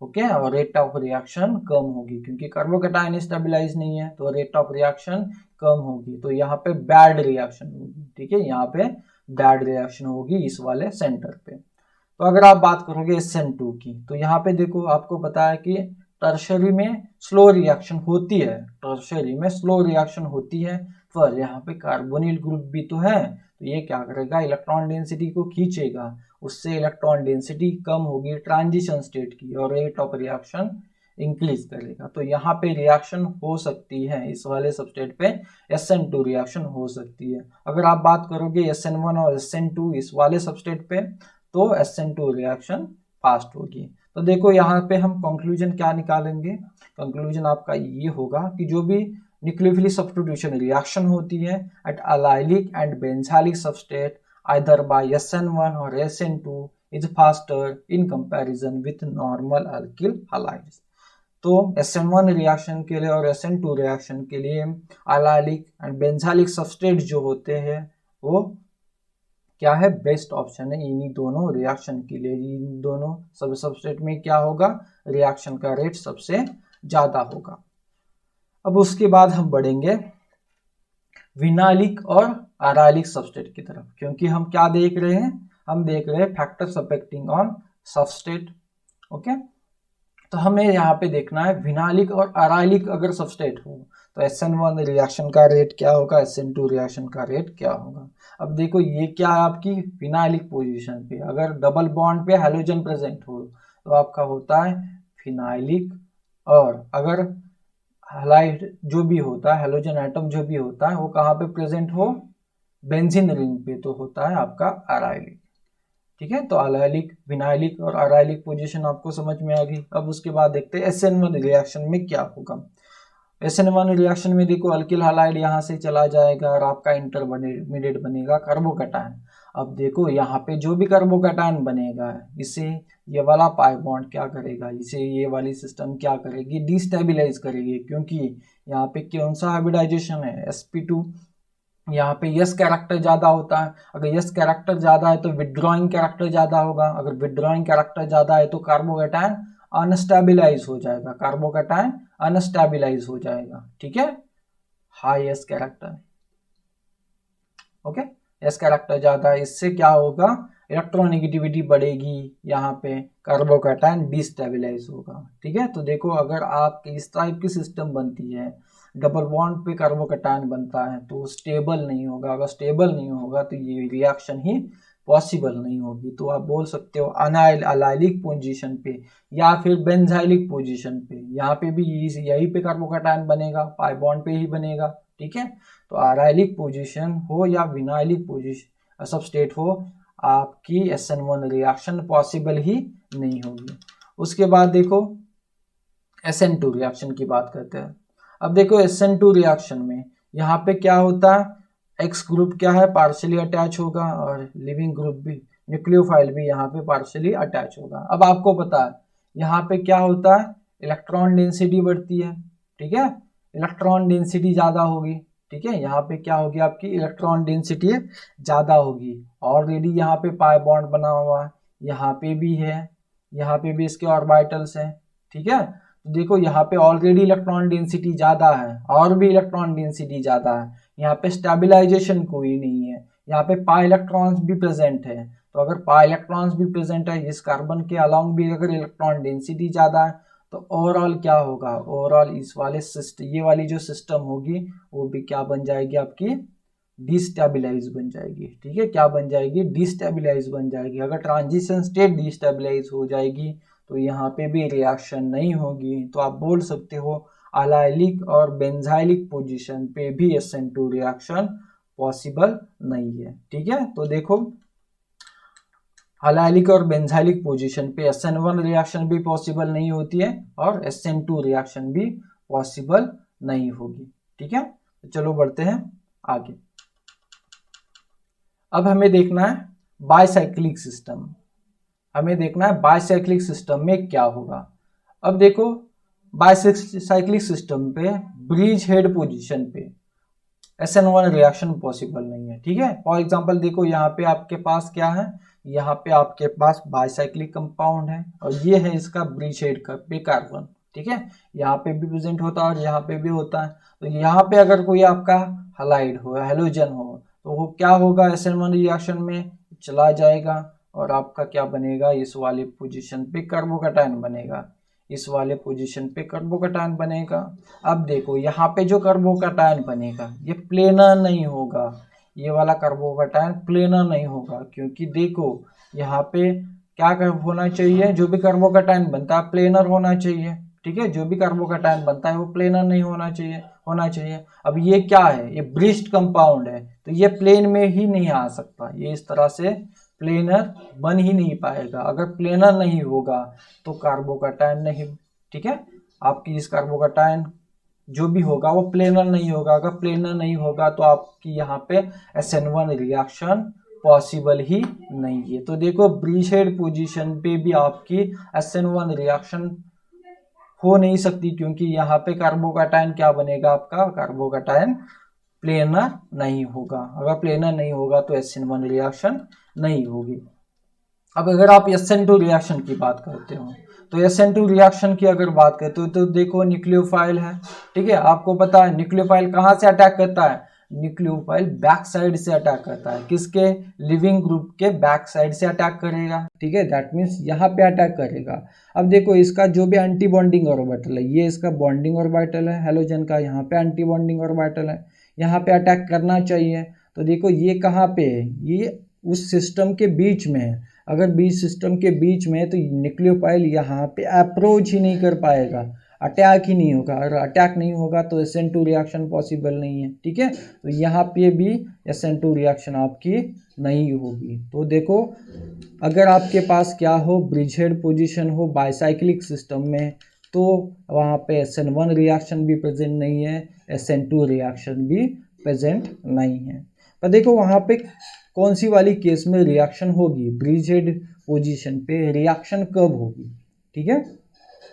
ओके, और रेट ऑफ रिएक्शन कम होगी, क्योंकि कार्बोकैटायन स्टेबलाइज नहीं है तो रेट ऑफ रिएक्शन कम होगी। तो यहाँ पे बैड रिएक्शन होगी। ठीक है, यहाँ पे बैड रिएक्शन होगी इस वाले सेंटर पे। तो अगर आप बात करोगे SN2 की, तो यहाँ पे देखो आपको पता है कि टर्शियरी में स्लो रिएक्शन होती है, टर्शियरी में स्लो रिएक्शन होती है, पर यहाँ पे कार्बोनिल ग्रुप भी तो है, तो ये क्या करेगा, इलेक्ट्रॉन डेंसिटी को खींचेगा, उससे इलेक्ट्रॉन डेंसिटी कम होगी ट्रांजिशन स्टेट की और रेट ऑफ रिएक्शन इंक्रीज करेगा। तो यहाँ पे रिएक्शन हो सकती है, इस वाले सबस्टेट पे SN2 रिएक्शन हो सकती है। अगर आप बात करोगे SN1 और SN2 इस वाले सबस्टेट पे तो SN2 रिएक्शन फास्ट होगी। तो देखो यहाँ पे हम कंक्लूजन क्या निकालेंगे, कंक्लूजन आपका ये होगा कि जो भी न्यूक्लियोफिलिक सब्स्टिट्यूशन रिएक्शन होती है at allylic and benzylic substrate either by SN1 or SN2 is faster in comparison with normal alkyl halides। तो SN1 रिएक्शन के लिए और SN2 रिएक्शन के लिए अलाइलिक एंड बेंजाइलिक सबस्ट्रेट जो होते हैं वो क्या है, बेस्ट ऑप्शन है इन्हीं दोनों रिएक्शन के लिए। इन दोनों सब सबस्ट्रेट में क्या होगा, रिएक्शन का रेट सबसे ज्यादा होगा। अब उसके बाद हम बढ़ेंगे विनाइलिक और अराइलिक सबस्ट्रेट की तरफ, क्योंकि हम क्या देख रहे हैं, हम देख रहे हैं factors affecting on substrate. Okay, तो हमें यहाँ पे देखना है विनाइलिक और अराइलिक अगर सबस्ट्रेट हो तो SN1 रिएक्शन का रेट क्या होगा, SN2 रिएक्शन का रेट क्या होगा। अब देखो ये क्या है आपकी विनाइलिक पोजीशन पे, अगर डबल बॉन्ड पे हैलोजन प्रेजेंट हो तो आपका होता है फिनाइलिक, और अगर हैलाइड जो भी होता है, हैलोजन एटम जो भी होता है वो कहाँ पे प्रेजेंट हो, बेंजीन रिंग पे, तो होता है आपका अराइलिक। ठीक है, तो अलाइलिक, विनाइलिक और अराइलिक पोजीशन आपको समझ में आ गई। अब उसके बाद देखते हैं SN1 रिएक्शन में क्या होगा। SN1 रिएक्शन में देखो अल्किल हैलाइड यहाँ से चला जाएगा और आपका इंटरमीडिएट बनेगा कार्बोकैटायन। अब देखो यहाँ पे जो भी कार्बोकैटायन बनेगा इसे ये वाला पाई बॉन्ड क्या करेगा, इसे ये वाली सिस्टम क्या करेगी, डिस्टेबिलाइज करेगी, क्योंकि यहाँ पे कौन सा हाइब्रिडाइजेशन है, sp2। यहाँ पे यस कैरेक्टर ज्यादा होता है, अगर यस कैरेक्टर ज्यादा है तो विड्रॉइंग कैरेक्टर ज्यादा होगा, अगर विड्रॉइंग कैरेक्टर ज्यादा है तो कार्बोकैटायन अनस्टेबिलाइज हो जाएगा, कार्बोकैटायन अनस्टेबिलाइज हो जाएगा। ठीक है, high S character, okay, S character ज्यादा है, इससे क्या होगा, इलेक्ट्रोनेगेटिविटी बढ़ेगी, यहाँ पे कार्बोकैटायन डिस्टेबिलाइज होगा। ठीक है, तो देखो अगर आप इस टाइप की सिस्टम बनती है, डबल बॉन्ड पे कार्बोकैटायन बनता है तो स्टेबल नहीं होगा, अगर स्टेबल नहीं होगा तो ये रिएक्शन ही पॉसिबल नहीं होगी। तो आप बोल सकते हो अलाइलिक पोजीशन पे या फिर बेंजाइलिक पोजीशन पे, यहाँ पे भी यही पे कार्बोकैटायन बनेगा, पाई बॉन्ड पे ही बनेगा। ठीक है, तो अराइलिक पोजीशन हो या विनाइलिक पोजीशन सबस्टेट हो, आपकी SN1 रिएक्शन पॉसिबल ही नहीं होगी। उसके बाद देखो SN2 रिएक्शन की बात करते हैं। अब देखो SN2 रिएक्शन में यहाँ पे क्या होता है, X ग्रुप क्या है, पार्शियली अटैच होगा, और लिविंग ग्रुप भी, न्यूक्लियोफाइल भी यहाँ पे पार्शियली अटैच होगा। अब आपको पता है यहाँ पे क्या होता है, इलेक्ट्रॉन डेंसिटी बढ़ती है। ठीक है, इलेक्ट्रॉन डेंसिटी ज्यादा होगी। ठीक है, यहाँ पे क्या होगी, आपकी इलेक्ट्रॉन डेंसिटी ज्यादा होगी। ऑलरेडी यहाँ पे पाई बॉन्ड बना हुआ है, यहाँ पे भी है, यहाँ पे भी इसके ऑर्बिटल्स हैं। ठीक है, तो देखो यहाँ पे ऑलरेडी इलेक्ट्रॉन डेंसिटी ज्यादा है और भी इलेक्ट्रॉन डेंसिटी ज्यादा है, यहाँ पे स्टेबिलाईजेशन कोई नहीं है, यहाँ पे पाई इलेक्ट्रॉन्स भी प्रेजेंट है। तो अगर पाई इलेक्ट्रॉन्स भी प्रेजेंट है, इस कार्बन के अलोंग भी अगर इलेक्ट्रॉन डेंसिटी ज्यादा है, तो ओवरऑल क्या होगा, ओवरऑल इस वाले सिस्टम, ये वाली जो सिस्टम होगी वो भी क्या बन जाएगी, आपकी डिस्टेबिलाइज बन जाएगी। ठीक है, क्या बन जाएगी, डिस्टेबिलाइज बन जाएगी। अगर ट्रांजिशन स्टेट डिस्टेबिलाइज हो जाएगी तो यहाँ पे भी रिएक्शन नहीं होगी। तो आप बोल सकते हो अलाइलिक और बेंजाइलिक पोजीशन पे भी SN2 रिएक्शन पॉसिबल नहीं है। ठीक है, तो देखो अलाइलिक और बेंजाइलिक पोजीशन पे SN1 रिएक्शन भी पॉसिबल नहीं होती है और SN2 रिएक्शन भी पॉसिबल नहीं होगी। ठीक है, तो चलो बढ़ते हैं आगे। अब हमें देखना है बाइसाइक्लिक सिस्टम, हमें देखना है बाइसाइक्लिक सिस्टम में क्या होगा। अब देखो बाइसाइक्लिक सिस्टम पे ब्रिज हेड पोजीशन पे SN1 रिएक्शन पॉसिबल नहीं है। ठीक है, फॉर एग्जांपल देखो यहाँ पे आपके पास क्या है, यहाँ पे आपके पास बाइसाइक्लिक कंपाउंड है और ये है इसका ब्रिज हेड का पे कार्बन। ठीक है, यहाँ पे भी प्रेजेंट होता है और यहाँ पे भी होता है। तो यहाँ पे अगर कोई आपका हैलाइड हो, हैलोजन हो, तो वो क्या होगा, SN1 रिएक्शन में चला जाएगा और आपका क्या बनेगा, इस वाले पोजीशन पे कार्बोकैटायन बनेगा, इस वाले पोजीशन पे कार्बोकैटायन बनेगा। अब देखो यहाँ पे जो कार्बोकैटायन बनेगा ये प्लेनर नहीं होगा, ये वाला कार्बोकैटायन प्लेनर नहीं होगा, क्योंकि देखो यहाँ पे क्या होना चाहिए, जो भी कार्बोकैटायन बनता है प्लेनर होना चाहिए। ठीक है, जो भी कार्बोकैटायन बनता है वो प्लेनर नहीं होना चाहिए। अब ये क्या है, ये ब्रिज्ड कंपाउंड है, तो ये प्लेन में ही नहीं आ सकता, ये इस तरह से प्लेनर बन ही नहीं पाएगा। अगर प्लेनर नहीं होगा तो कार्बोकैटायन नहीं, ठीक है, आपकी इस कार्बोकैटायन जो भी होगा वो प्लेनर नहीं होगा। अगर प्लेनर नहीं होगा तो आपकी यहाँ पे SN1 रिएक्शन पॉसिबल ही नहीं है। तो देखो ब्रिज हेड पोजीशन पे भी आपकी SN1 रिएक्शन हो नहीं सकती, क्योंकि यहाँ पे कार्बोकैटायन क्या बनेगा आपका, कार्बोकैटायन प्लेनर नहीं होगा। अगर प्लेनर नहीं होगा तो SN1 रिएक्शन नहीं होगी। अब अगर आप SN2 रिएक्शन की बात करते हो तो SN2 रिएक्शन की अगर बात करते हो तो देखो न्यूक्लियोफाइल है, ठीक है। आपको पता है न्यूक्लियोफाइल कहाँ से अटैक करता है, न्यूक्लियोफाइल बैक साइड से अटैक करता है। किसके, लिविंग ग्रुप के बैक साइड से अटैक करेगा, ठीक है। दैट मीन्स यहाँ पे अटैक करेगा। अब देखो इसका जो भी एंटी बॉन्डिंग ऑर्बिटल है, ये इसका बॉन्डिंग ऑर्बिटल है हेलोजन का, यहाँ पे एंटी बॉन्डिंग ऑर्बिटल है, यहाँ पे अटैक करना चाहिए। तो देखो ये कहाँ पे है, ये उस सिस्टम के बीच में है। अगर बीच सिस्टम के बीच में है तो न्यूक्लियोफाइल यहाँ पे अप्रोच ही नहीं कर पाएगा, अटैक ही नहीं होगा। अगर अटैक नहीं होगा तो SN2 रिएक्शन पॉसिबल नहीं है, ठीक है। तो यहाँ पे भी SN2 रिएक्शन आपकी नहीं होगी। तो देखो अगर आपके पास क्या हो, ब्रिजहेड पोजीशन हो बाइसाइक्लिक सिस्टम में, तो वहाँ पे SN1 रिएक्शन भी प्रेजेंट नहीं है, SN2 रिएक्शन भी प्रेजेंट नहीं है। पर देखो वहाँ पे कौन सी वाली केस में रिएक्शन होगी, ब्रिजहेड पोजीशन पे रिएक्शन कब होगी, ठीक है,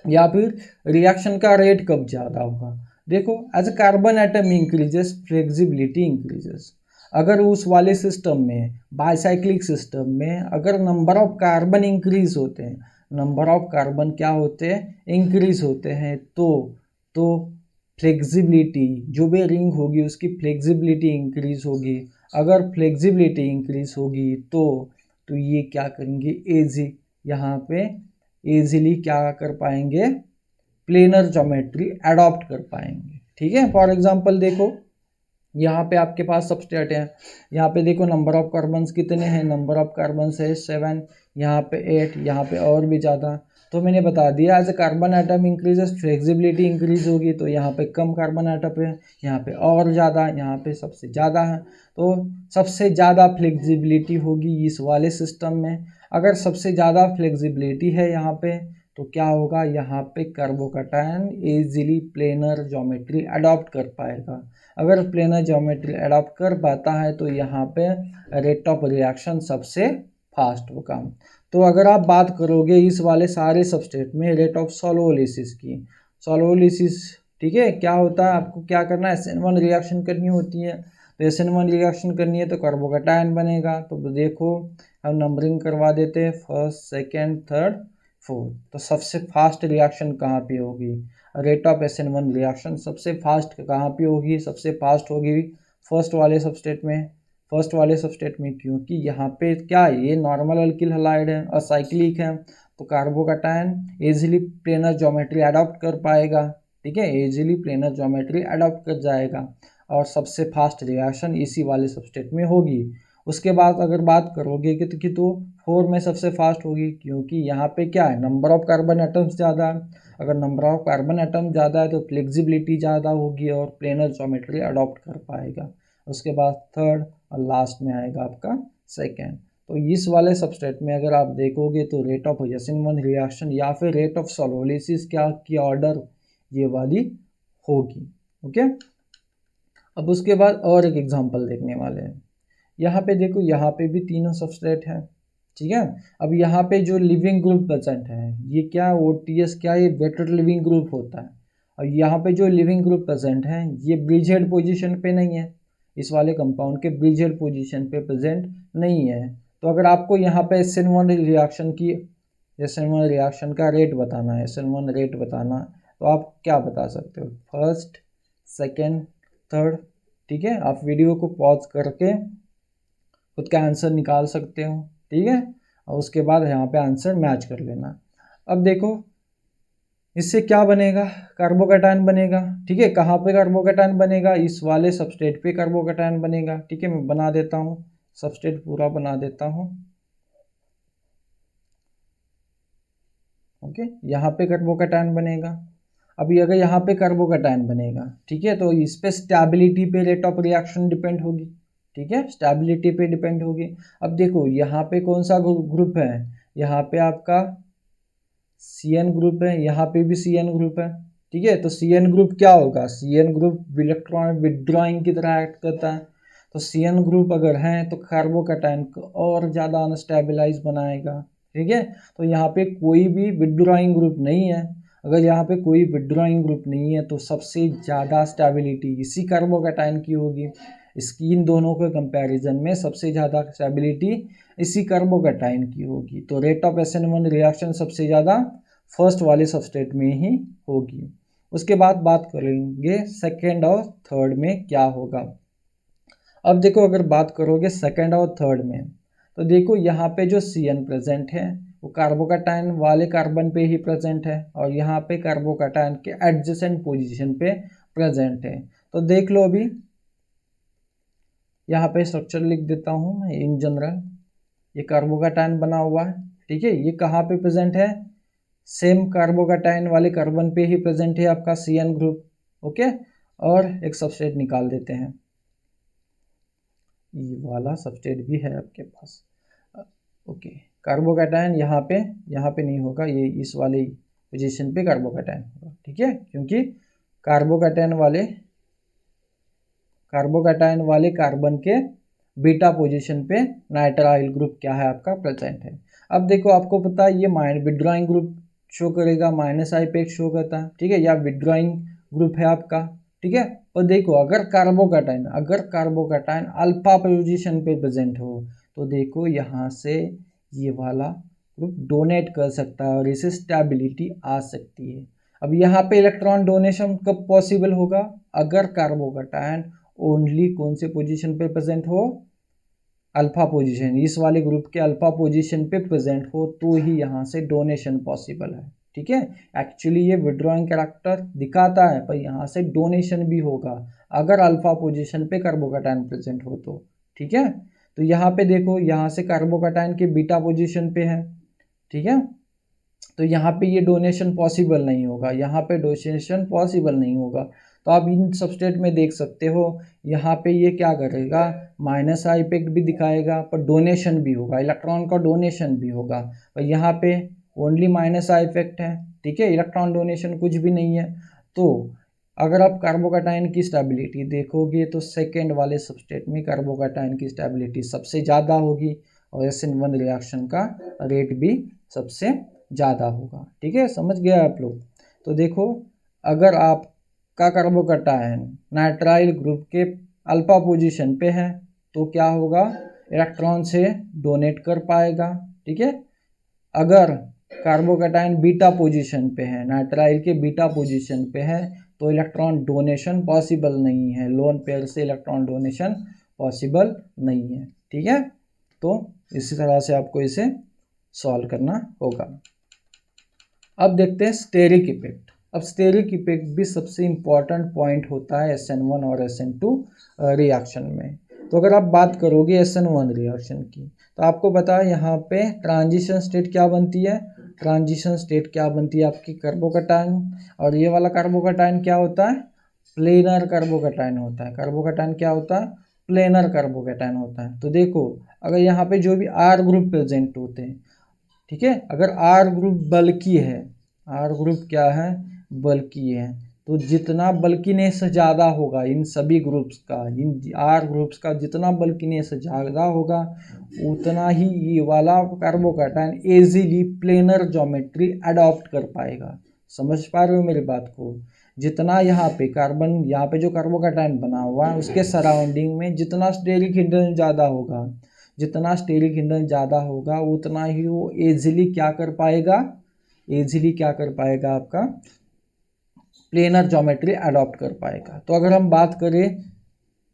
या फिर रिएक्शन का रेट कब ज़्यादा होगा। देखो as a carbon atom increases flexibility increases. अगर उस वाले सिस्टम में, बाइसाइक्लिक सिस्टम में, अगर नंबर ऑफ कार्बन इंक्रीज होते हैं, नंबर ऑफ कार्बन क्या होते हैं, इंक्रीज होते हैं, तो फ्लेक्सिबिलिटी, जो भी रिंग होगी उसकी फ्लेक्सिबिलिटी इंक्रीज होगी। अगर फ्लेक्सिबिलिटी इंक्रीज होगी तो ये क्या करेंगे, एजी यहाँ पे इजीली क्या कर पाएंगे, प्लेनर ज्योमेट्री अडॉप्ट कर पाएंगे, ठीक है। फॉर एग्जांपल देखो यहाँ पे आपके पास सबस्ट्रेट है, यहाँ पे देखो नंबर ऑफ कार्बन्स कितने हैं, नंबर ऑफ कार्बन्स है 7, यहाँ पे 8, यहाँ पे और भी ज़्यादा। तो मैंने बता दिया as a carbon atom increases flexibility increase होगी, तो यहाँ पे कम कार्बन एटम है, यहाँ पे और ज़्यादा, यहाँ पे सबसे ज़्यादा है। तो सबसे ज़्यादा फ्लेक्सिबिलिटी होगी इस वाले सिस्टम में। अगर सबसे ज़्यादा फ्लेक्सिबिलिटी है यहाँ पे तो क्या होगा, यहाँ पे carbocation easily planar geometry adopt कर पाएगा। अगर प्लेनर ज्योमेट्री अडॉप्ट कर पाता है तो यहाँ पे रेट ऑफ रिएक्शन सबसे फास्ट होगा। तो अगर आप बात करोगे इस वाले सारे सबस्ट्रेट में रेट ऑफ सॉलोलिसिस की, सॉलोलिसिस, ठीक है, क्या होता है, आपको क्या करना है, SN1 रिएक्शन करनी होती है। तो SN1 रिएक्शन करनी है तो कार्बोकैटायन बनेगा। तो देखो हम नंबरिंग करवा देते हैं, फर्स्ट, सेकेंड, थर्ड, फोर्थ। तो सबसे फास्ट रिएक्शन कहाँ पे होगी, रेट ऑफ SN1 रिएक्शन सबसे फास्ट कहाँ पे होगी, सबसे फास्ट होगी फर्स्ट वाले सबस्टेट में। फर्स्ट वाले सबस्टेट में क्योंकि यहाँ पे क्या है, ये नॉर्मल अल्किल हैलाइड है और साइक्लिक है, तो carbocation easily planar geometry adopt कर पाएगा, ठीक है, इजीली प्लेनर ज्योमेट्री अडॉप्ट कर जाएगा और सबसे फास्ट रिएक्शन इसी वाले सबस्टेट में होगी। उसके बाद अगर बात करोगे कि तो 4 में सबसे फास्ट होगी, क्योंकि यहाँ पे क्या है, नंबर ऑफ कार्बन एटम्स ज़्यादा है। अगर नंबर ऑफ कार्बन एटम ज़्यादा है तो फ्लेक्सिबिलिटी ज़्यादा होगी और प्लेनर ज्योमेट्री अडॉप्ट कर पाएगा। उसके बाद थर्ड और लास्ट में आएगा आपका सेकेंड। तो इस वाले सबस्ट्रेट में अगर आप देखोगे तो रेट ऑफ SN1 रिएक्शन या फिर रेट ऑफ सॉलोलिसिस क्या की ऑर्डर ये वाली होगी, ओके। अब उसके बाद और एक एग्जांपल देखने वाले हैं। यहाँ पे देखो, यहाँ पे भी तीनों सबस्ट्रेट है, ठीक है। अब यहाँ पे जो लिविंग ग्रुप प्रेजेंट है ये क्या, OTS क्या, ये वेटेड लिविंग ग्रुप होता है। और यहाँ पे जो लिविंग ग्रुप प्रेजेंट है ये ब्रिजहेड पोजीशन पे नहीं है, इस वाले कंपाउंड के ब्रिजहेड पोजीशन पे प्रेजेंट नहीं है। तो अगर आपको यहाँ पे SN1 रिएक्शन की, SN1 रिएक्शन का रेट बताना है, SN1 रेट बताना, तो आप क्या बता सकते हो, फर्स्ट, सेकेंड, थर्ड, ठीक है। आप वीडियो को पॉज करके खुद का आंसर निकाल सकते हो, ठीक है, और उसके बाद यहाँ पे आंसर मैच कर लेना। अब देखो इससे क्या बनेगा, कार्बोकैटायन बनेगा, ठीक है। कहाँ पे कार्बोकैटायन बनेगा, इस वाले सबस्ट्रेट पे कार्बोकैटायन बनेगा, ठीक है। मैं बना देता हूँ, सबस्ट्रेट पूरा बना देता हूँ, ओके। यहाँ पे कार्बोकैटायन बनेगा। अभी अगर यहाँ पे कार्बोकैटायन बनेगा, ठीक है, तो इस पे स्टेबिलिटी पे रेट ऑफ रिएक्शन डिपेंड होगी, ठीक है, स्टेबिलिटी पे डिपेंड होगी। अब देखो यहाँ पे कौन सा ग्रुप है, यहाँ पे आपका CN ग्रुप है, यहाँ पे भी CN ग्रुप है, ठीक है। तो CN ग्रुप क्या होगा, CN ग्रुप इलेक्ट्रॉन विड्रॉइंग की तरह एक्ट करता है। तो CN ग्रुप अगर है तो कार्बोकैटायन को और ज़्यादा अनस्टेबलाइज बनाएगा, ठीक है। तो यहाँ पे कोई भी विड्रॉइंग ग्रुप नहीं है। अगर यहाँ पे कोई विड्रॉइंग ग्रुप नहीं है तो सबसे ज़्यादा स्टेबिलिटी इसी कार्बोकैटायन की होगी। इसकी इन दोनों के कंपैरिजन में सबसे ज़्यादा स्टेबिलिटी इसी कार्बोकैटायन की होगी। तो रेट ऑफ SN1 रिएक्शन सबसे ज़्यादा फर्स्ट वाले सबस्ट्रेट में ही होगी। उसके बाद बात करेंगे सेकेंड और थर्ड में क्या होगा। अब देखो अगर बात करोगे सेकेंड और थर्ड में तो देखो यहाँ पे जो CN प्रेजेंट है वो कार्बोकैटायन वाले कार्बन पे ही प्रेजेंट है और यहाँ पे कार्बोकैटायन के एडजेसेंट पोजीशन पे प्रेजेंट है। तो देख लो अभी यहाँ पे स्ट्रक्चर लिख देता हूँ मैं इन जनरल। ये कार्बोकैटायन बना हुआ है, ठीक है। ये कहाँ पे प्रेजेंट है, सेम कार्बोकैटायन वाले कार्बन पे ही प्रेजेंट है आपका CN ग्रुप, ओके। और एक सबस्ट्रेट निकाल देते हैं, ये वाला सबस्ट्रेट भी है आपके पास, ओके। कार्बोकैटायन यहाँ पे नहीं होगा, ये इस वाले पोजीशन पे कार्बोकैटायन होगा, ठीक है। क्योंकि कार्बोकैटायन वाले कार्बन के बीटा पोजीशन पे नाइट्राइल ग्रुप क्या है आपका प्रेजेंट है। अब देखो आपको पता है ये विड्रॉइंग ग्रुप शो करेगा, -I पे शो करता है, ठीक है, या विड्रॉइंग ग्रुप है आपका, ठीक है। और देखो अगर कार्बोकैटायन अल्फा पोजीशन पे प्रेजेंट हो तो देखो यहाँ से ये वाला ग्रुप डोनेट कर सकता है और इसे स्टेबिलिटी आ सकती है। अब यहाँ पे इलेक्ट्रॉन डोनेशन कब पॉसिबल होगा, अगर कार्बोकैटायन ओनली कौन से पोजीशन पे प्रेजेंट हो, अल्फा पोजीशन, इस वाले ग्रुप के अल्फा पोजीशन पे प्रेजेंट हो तो ही यहाँ से डोनेशन पॉसिबल है, ठीक है। एक्चुअली ये विड्रॉइंग कैरेक्टर दिखाता है पर यहाँ से डोनेशन भी होगा अगर अल्फा पोजीशन पे कार्बोकैटायन प्रेजेंट हो तो, ठीक है। तो यहाँ पे देखो यहाँ से कार्बोकैटायन के बीटा पोजीशन पे है, ठीक है। तो यहाँ पे ये डोनेशन पॉसिबल नहीं होगा, यहाँ पे डोनेशन पॉसिबल नहीं होगा। तो आप इन सबस्ट्रेट में देख सकते हो यहाँ पे ये क्या करेगा, -I इफेक्ट भी दिखाएगा पर डोनेशन भी होगा, इलेक्ट्रॉन का डोनेशन भी होगा। और यहाँ पे ओनली -I इफेक्ट है, ठीक है, इलेक्ट्रॉन डोनेशन कुछ भी नहीं है। तो अगर आप कार्बोकैटायन की स्टेबिलिटी देखोगे तो सेकेंड वाले सबस्ट्रेट में कार्बोकैटायन की स्टेबिलिटी सबसे ज़्यादा होगी और SN1 रिएक्शन का रेट भी सबसे ज़्यादा होगा, ठीक है, समझ गया आप लोग। तो देखो अगर आपका कार्बोकैटायन नाइट्राइल ग्रुप के अल्फा पोजीशन पे है तो क्या होगा, इलेक्ट्रॉन से डोनेट कर पाएगा, ठीक है। अगर कार्बोकैटायन बीटा पोजीशन पे है, नाइट्राइल के बीटा पोजीशन पे है तो इलेक्ट्रॉन डोनेशन पॉसिबल नहीं है, लोन पेयर से इलेक्ट्रॉन डोनेशन पॉसिबल नहीं है, ठीक है। तो इसी तरह से आपको इसे सॉल्व करना होगा। अब देखते हैं स्टेरिक इफेक्ट। अब स्टेरिक इफेक्ट भी सबसे इम्पॉर्टेंट पॉइंट होता है SN1 और SN2 रिएक्शन में। तो अगर आप बात करोगे SN1 रिएक्शन की तो आपको पता है यहाँ पे ट्रांजिशन स्टेट क्या बनती है, ट्रांजिशन स्टेट क्या बनती है आपकी कार्बोकैटायन, और ये वाला कार्बोकैटायन क्या होता है, प्लेनर कार्बोकैटायन होता है। कार्बोकैटायन क्या होता है, प्लेनर कार्बोकैटायन होता है। तो देखो अगर यहाँ पे जो भी R ग्रुप प्रेजेंट होते हैं, ठीक है, अगर R ग्रुप बल्कि है, R ग्रुप क्या है, बल्कि है, तो जितना बल्कीनेस ज़्यादा होगा इन सभी ग्रुप्स का, इन R ग्रुप्स का जितना बल्कीनेस ज़्यादा होगा उतना ही ये वाला carbocation easily planar geometry adopt कर पाएगा। समझ पा रहे हो मेरी बात को, जितना यहाँ पे यहाँ पे जो कार्बोकैटायन बना हुआ है उसके सराउंडिंग में जितना स्टेरिक हिंड्रेंस ज़्यादा होगा, जितना स्टेरिक हिंड्रेंस ज़्यादा होगा उतना ही वो इजीली क्या कर पाएगा, आपका प्लेनर ज्योमेट्री अडॉप्ट कर पाएगा। तो अगर हम बात करें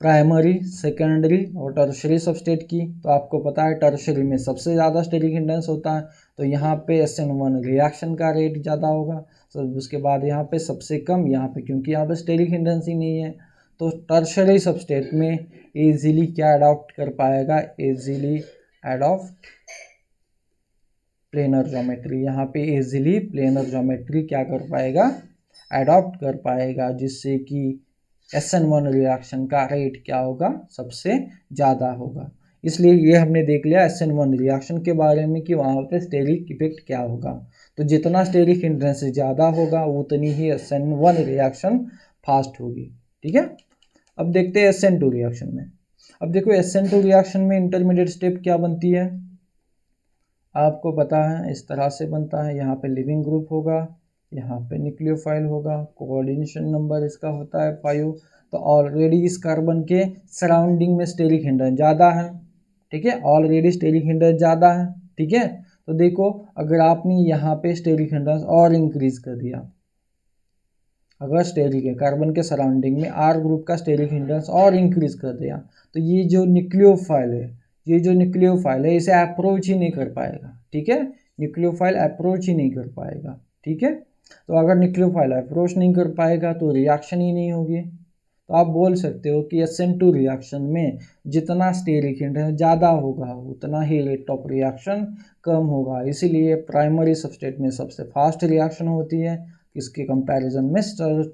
प्राइमरी, सेकेंडरी और टर्शरी सबस्टेट की तो आपको पता है टर्शरी में सबसे ज़्यादा स्टेरिक हिंड्रेंस होता है, तो यहाँ पे SN1 रिएक्शन का रेट ज़्यादा होगा। तो उसके बाद यहाँ पे सबसे कम, यहाँ पे क्योंकि यहाँ पे स्टेरिक हिंड्रेंस ही नहीं है तो टर्शरी सबस्टेट में इजीली क्या अडॉप्ट कर पाएगा, इजीली अडॉप्ट प्लेनर ज्योमेट्री, यहाँ पे इजीली प्लेनर ज्योमेट्री क्या कर पाएगा, अडॉप्ट कर पाएगा, जिससे कि SN1 रिएक्शन का रेट क्या होगा, सबसे ज़्यादा होगा। इसलिए ये हमने देख लिया SN1 रिएक्शन के बारे में कि वहाँ पे स्टेरिक इफेक्ट क्या होगा। तो जितना स्टेरिक हिंड्रेंस ज़्यादा होगा उतनी ही SN1 रिएक्शन फास्ट होगी, ठीक है। अब देखते हैं SN2 रिएक्शन में। अब देखो SN2 रिएक्शन में इंटरमीडिएट स्टेप क्या बनती है, आपको पता है इस तरह से बनता है। यहाँ पे लिविंग ग्रुप होगा, यहाँ पे न्यूक्लियोफाइल होगा, कोऑर्डिनेशन नंबर इसका होता है 5। तो ऑलरेडी इस कार्बन के सराउंडिंग में स्टेरिक हिंड्रेंस ज़्यादा है, ठीक है, ऑलरेडी स्टेरिक हिंड्रेंस ज़्यादा है, ठीक है। तो देखो अगर आपने यहाँ पे स्टेरिक हिंड्रेंस और इंक्रीज कर दिया, अगर स्टेरिक है कार्बन के सराउंडिंग में आर ग्रुप का स्टेरिक हिंड्रेंस और इंक्रीज कर दिया, तो ये जो न्यूक्लियोफाइल है, इसे अप्रोच ही नहीं कर पाएगा, ठीक है, न्यूक्लियोफाइल अप्रोच ही नहीं कर पाएगा, ठीक है। तो अगर न्यूक्लियोफाइल अप्रोच नहीं कर पाएगा तो रिएक्शन ही नहीं होगी। तो आप बोल सकते हो कि SN2 रिएक्शन में जितना स्टेरिक हिंड्रेंस ज़्यादा होगा उतना ही रेट ऑफ रिएक्शन कम होगा। इसीलिए प्राइमरी सबस्ट्रेट में सबसे फास्ट रिएक्शन होती है, इसके कंपैरिजन में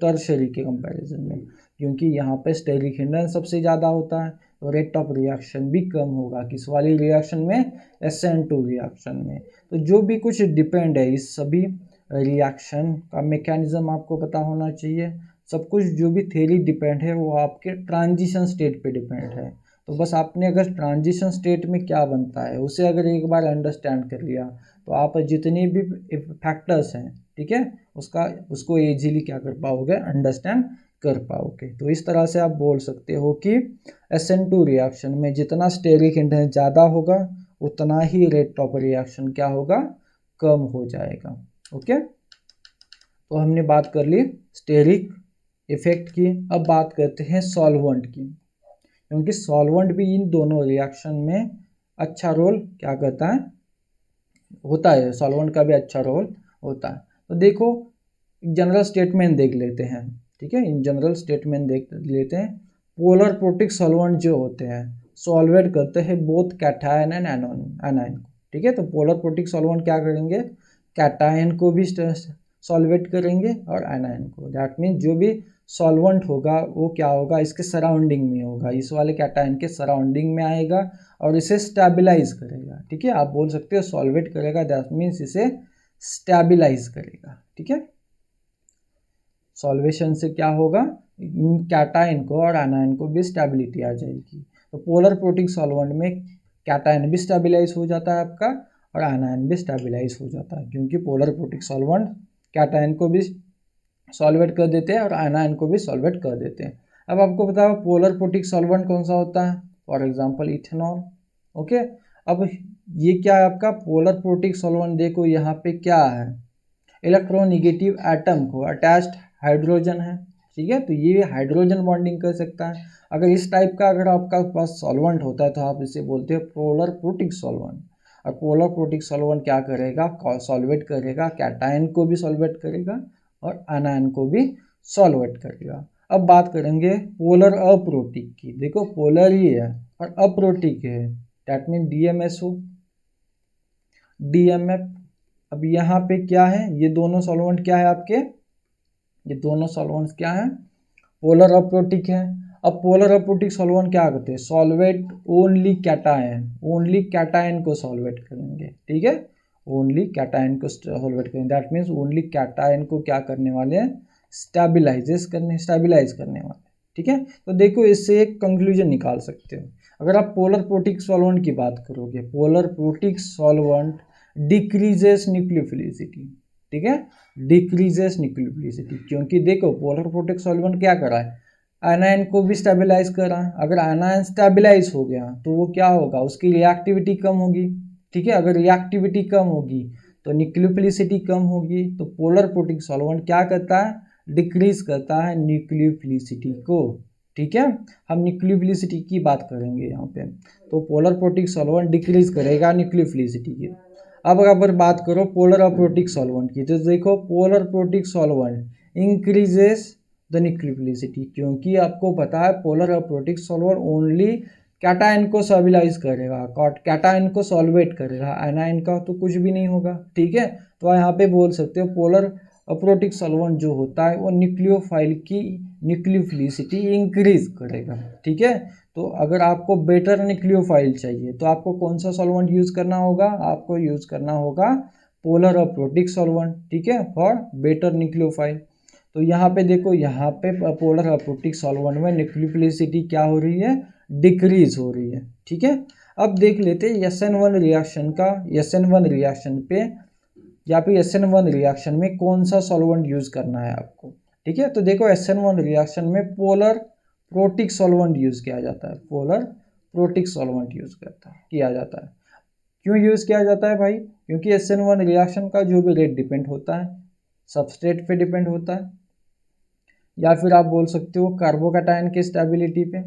टर्शरी के कंपैरिजन में, क्योंकि यहाँ पे स्टेरिक हिंड्रेंस सबसे ज़्यादा होता है, तो रेट ऑफ रिएक्शन भी कम होगा किस वाली रिएक्शन में, SN2 रिएक्शन में। तो जो भी कुछ डिपेंड है, इस सभी रिएक्शन का मैकेनिज्म आपको पता होना चाहिए। सब कुछ जो भी थ्योरी डिपेंड है वो आपके ट्रांजिशन स्टेट पे डिपेंड है। तो बस आपने अगर ट्रांजिशन स्टेट में क्या बनता है उसे अगर एक बार अंडरस्टैंड कर लिया तो आप जितने भी फैक्टर्स हैं, ठीक है, उसको इजीली क्या कर पाओगे, अंडरस्टैंड कर पाओगे। तो इस तरह से आप बोल सकते हो कि SN2 रिएक्शन में जितना स्टेरिक हिंड्रेंस ज़्यादा होगा उतना ही रेट ऑफ रिएक्शन क्या होगा, कम हो जाएगा। ओके, तो हमने बात कर ली स्टेरिक इफेक्ट की। अब बात करते हैं सॉल्वेंट की, क्योंकि सॉल्वेंट भी इन दोनों रिएक्शन में अच्छा रोल क्या करता है, होता है, सॉल्वेंट का भी अच्छा रोल होता है। तो देखो जनरल स्टेटमेंट देख लेते हैं, ठीक है, इन जनरल स्टेटमेंट देख लेते हैं। पोलर प्रोटिक सॉल्वेंट जो होते हैं सॉल्वेट करते हैं बोथ कैटायन एंड एनायन को, ठीक है। तो पोलर प्रोटिक सॉल्वेंट क्या करेंगे, कैटायन को भी सॉल्वेट करेंगे और एनायन को। दैट मीन्स जो भी सॉल्वेंट होगा वो क्या होगा, इसके सराउंडिंग में होगा, इस वाले कैटायन के सराउंडिंग में आएगा और इसे स्टेबलाइज करेगा, ठीक है। आप बोल सकते हो सॉल्वेट करेगा, दैट मीन्स इसे स्टेबलाइज करेगा, ठीक है। सॉल्वेशन से क्या होगा, कैटायन को और एनायन को भी स्टेबिलिटी आ जाएगी। तो पोलर प्रोटिक सॉल्वेंट में कैटायन भी स्टेबलाइज हो जाता है आपका और एनायन भी स्टेबलाइज हो जाता है, क्योंकि पोलर प्रोटिक सॉल्वेंट कैटायन को भी सॉल्वेट कर देते हैं और एनायन को भी सॉल्वेट कर देते हैं। अब आपको पता है पोलर प्रोटिक सॉल्वेंट कौन सा होता है, फॉर एग्जांपल इथेनॉल। ओके, अब ये क्या है आपका पोलर प्रोटिक सॉल्वेंट। देखो यहाँ पे क्या है, इलेक्ट्रोनेगेटिव एटम को अटैच्ड हाइड्रोजन है, ठीक है, तो ये हाइड्रोजन बॉन्डिंग कर सकता है। अगर इस टाइप का अगर आपका पास सॉल्वेंट होता है तो आप इसे बोलते हैं पोलर प्रोटिक सॉल्वेंट। और पोलर प्रोटिक सॉल्वेंट क्या करेगा, सॉल्वेट करेगा, कैटायन को भी सॉल्वेट करेगा और एनायन को भी सॉल्वेट करेगा। अब बात करेंगे पोलर अप्रोटिक की। देखो पोलर ही है और अप्रोटिक है, दैट मीन DMSO, DMF। अब यहाँ पे क्या है, ये दोनों सॉल्वेंट क्या है आपके, ये दोनों सॉल्वेंट्स क्या है, पोलर अप्रोटिक है। अब पोलर अप्रोटिक सॉल्वेंट क्या करते हैं, solvate only cation, only cation को सॉल्वेट करेंगे, ठीक है, ओनली कैटायन को सॉल्वेट करेंगे। दैट मीन्स ओनली कैटायन को क्या करने वाले हैं, स्टेबलाइज करने वाले, ठीक है। तो देखो इससे एक कंक्लूजन निकाल सकते हो। अगर आप पोलर प्रोटिक सॉल्वेंट की बात करोगे, polar protic solvent decreases nucleophilicity, ठीक है, डिक्रीजेस न्यूक्लियोफिलिसिटी, क्योंकि देखो पोलर प्रोटिक सॉल्वेंट क्या कर रहा है, एनायन को भी स्टेबलाइज कर रहा है। अगर एनायन स्टेबलाइज हो गया तो वो क्या होगा, उसकी रिएक्टिविटी कम होगी, ठीक है। अगर रिएक्टिविटी कम होगी तो न्यूक्लियोफिलिसिटी कम होगी। तो पोलर प्रोटिक सॉल्वेंट क्या करता है, डिक्रीज करता है न्यूक्लियोफिलिसिटी को, ठीक है। हम न्यूक्लियोफिलिसिटी की बात करेंगे यहाँ पे, तो पोलर प्रोटिक सॉल्वेंट डिक्रीज करेगा न्यूक्लियोफिलिसिटी की। अब अगर बात करो पोलर अप्रोटिक सॉल्वेंट की, तो देखो polar protic solvent increases the nucleophilicity, क्योंकि आपको पता है polar aprotic solvent only cation को स्टेबलाइज करेगा, कैटायन को सॉल्वेट करेगा, एनायन का तो कुछ भी नहीं होगा, ठीक है। तो यहाँ पे बोल सकते हो पोलर अप्रोटिक सॉल्वेंट जो होता है वो न्यूक्लियोफाइल की न्यूक्लियोफिलिसिटी इंक्रीज करेगा, ठीक है। तो अगर आपको बेटर न्यूक्लियोफाइल चाहिए तो आपको कौन सा सॉल्वेंट यूज़ करना होगा, आपको यूज़ करना होगा पोलर अप्रोटिक सॉल्वेंट, ठीक है, फॉर बेटर न्यूक्लियोफाइल। तो यहाँ पे देखो, यहाँ पे पोलर अप्रोटिक सॉल्वेंट में न्यूक्लियोफिलिसिटी क्या हो रही है, डिक्रीज हो रही है, ठीक है। अब देख लेते हैं SN1 रिएक्शन का। SN1 रिएक्शन पे या फिर SN1 रिएक्शन में कौन सा सॉल्वेंट यूज करना है आपको। ठीक है, तो देखो SN1 रिएक्शन में पोलर प्रोटिक सॉल्वेंट यूज किया जाता है, पोलर प्रोटिक सॉल्वेंट यूज किया जाता है। क्यों यूज किया जाता है भाई? क्योंकि SN1 रिएक्शन का जो भी रेट डिपेंड होता है सबस्ट्रेट पे डिपेंड होता है, या फिर आप बोल सकते हो कार्बोकैटायन की स्टेबिलिटी पे।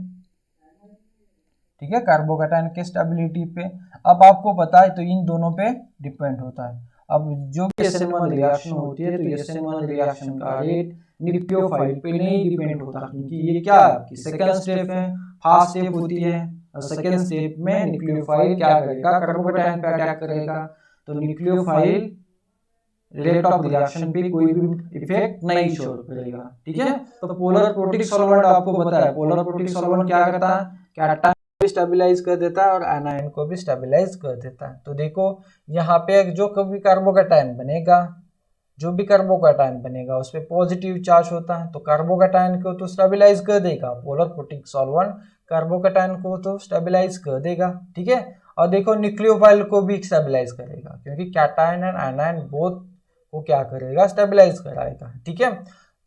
ठीक है, कार्बोकैटायन की स्टेबिलिटी पे। अब आपको पता है तो इन दोनों पे डिपेंड होता है। अब जो भी SN1 रिएक्शन होती है तो SN1 रिएक्शन का रेट न्यूक्लियोफाइल पे नहीं डिपेंड होता, क्योंकि ये क्या है आपकी सेकेंड स्टेप है, फर्स्ट स्टेप होती है। सेकेंड स्टेप में न्यूक्लियोफाइल क्या करेगा, कार्बोकैटायन पे अटैक करेगा, तो न्यूक्लियोफाइल रेट ऑफ रिएक्शन पे कोई भी इफेक्ट नहीं शो करेगा। ठीक है, तो पोलर प्रोटिक सॉल्वेंट आपको पता है, पोलर प्रोटिक सॉल्वेंट क्या करता है, कैटायन को भी स्टेबलाइज कर देता है और एनायन को भी स्टेबलाइज कर देता है। तो देखो यहाँ पे जो कभी कार्बोकैटायन बनेगा, जो भी कार्बोकैटायन बनेगा उस पर पॉजिटिव चार्ज होता है, तो कार्बोकैटायन को तो स्टेबलाइज कर देगा पोलर प्रोटिक सॉल्वेंट, कार्बोकैटायन को तो स्टेबलाइज कर देगा। ठीक है, और देखो न्यूक्लियोफाइल को भी स्टेबलाइज करेगा, क्योंकि कैटायन एंड एनायन बोथ को क्या करेगा, स्टेबलाइज कराएगा। ठीक है,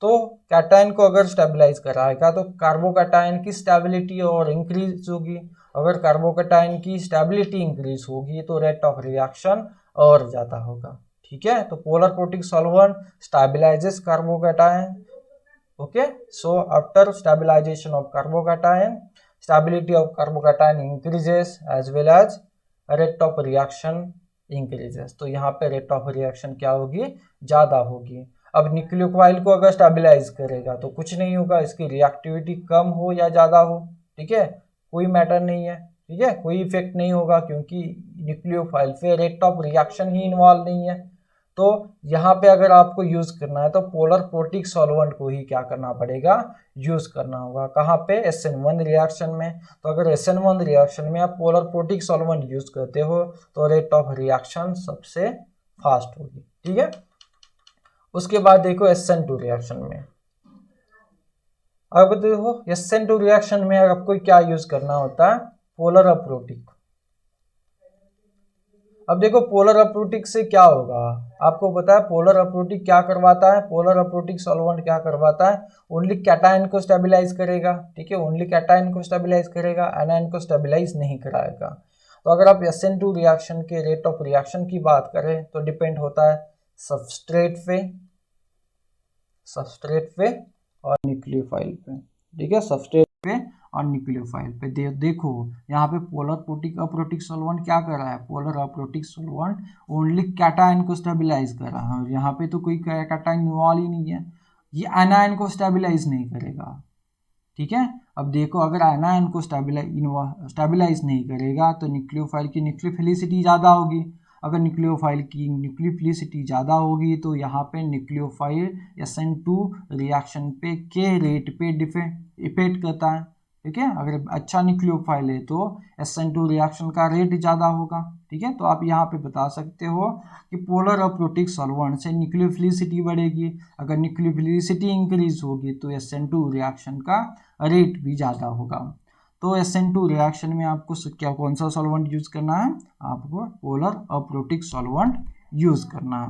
तो कैटायन को अगर स्टेबलाइज कराएगा तो कार्बोकैटायन की स्टेबिलिटी और इंक्रीज होगी। अगर कार्बोकैटायन की स्टेबिलिटी इंक्रीज होगी तो रेट ऑफ रिएक्शन और ज्यादा होगा। ठीक है, तो polar protic solvent stabilizes carbocation. Okay, so after stabilization of carbocation, stability of carbocation increases as well as rate of reaction increases। तो यहाँ पे रेट ऑफ रिएक्शन क्या होगी, ज्यादा होगी। अब न्यूक्लियोफाइल को अगर स्टेबलाइज करेगा तो कुछ नहीं होगा, इसकी रिएक्टिविटी कम हो या ज्यादा हो, ठीक है, कोई मैटर नहीं है। ठीक है, कोई इफेक्ट नहीं होगा, क्योंकि न्यूक्लियोफाइल पे rate of reaction he involve नहीं है। तो यहाँ पे अगर आपको यूज करना है तो पोलर प्रोटिक सॉल्वेंट को ही क्या करना पड़ेगा, यूज करना होगा। कहाँ पे, SN1 रिएक्शन में। तो अगर SN1 रिएक्शन में आप पोलर प्रोटिक सॉल्वेंट यूज करते हो तो रेट ऑफ रिएक्शन सबसे फास्ट होगी। ठीक है, उसके बाद देखो SN2 रिएक्शन में। अब देखो SN2 रिएक्शन में आपको क्या यूज करना होता है, पोलर अप्रोटिक। अब देखो पोलर अप्रोटिक से क्या होगा, आपको पता है पोलर अप्रोटिक क्या करवाता है, पोलर अप्रोटिक सॉल्वेंट क्या करवाता है, ओनली कैटायन को स्टेबलाइज करेगा। ठीक है, ओनली कैटायन को स्टेबलाइज करेगा, एनायन को स्टेबलाइज नहीं कराएगा। तो अगर आप SN2 रिएक्शन के रेट ऑफ रिएक्शन की बात करें तो डिपेंड होता है सबस्ट्रेट पे और न्यूक्लियोफाइल पे। ठीक है, सबस्ट्रेट पे और न्यूक्लियोफाइल पे। देखो यहाँ पे पोलर प्रोटिक अप्रोटिक सॉल्वेंट क्या कर रहा है, polar aprotic solvent only cation को स्टेबलाइज कर रहा है, और यहाँ पे तो कोई कैटायन इन्वॉल्व ही नहीं है, ये एनायन को स्टेबलाइज नहीं करेगा। ठीक है, अब देखो अगर एनायन को स्टेबलाइज नहीं करेगा तो न्यूक्लियोफाइल की न्यूक्लियोफिलिसिटी ज़्यादा होगी। अगर न्यूक्लियोफाइल की न्यूक्लियोफिलिसिटी ज़्यादा होगी तो यहाँ पे न्यूक्लियोफाइल SN2 रिएक्शन पे के रेट पे इफेक्ट करता है। ठीक है, अगर अच्छा न्यूक्लियोफाइल है तो SN2 रिएक्शन का रेट ज़्यादा होगा। ठीक है, तो आप यहाँ पे बता सकते हो कि पोलर अप्रोटिक सॉल्वेंट से न्यूक्लियोफिलिसिटी बढ़ेगी, अगर न्यूक्लियोफिलिसिटी इंक्रीज होगी तो SN2 रिएक्शन का रेट भी ज़्यादा होगा। तो SN2 रिएक्शन में आपको क्या कौन सा सॉल्वेंट यूज करना है, आपको पोलर अप्रोटिक सॉल्वेंट यूज करना है।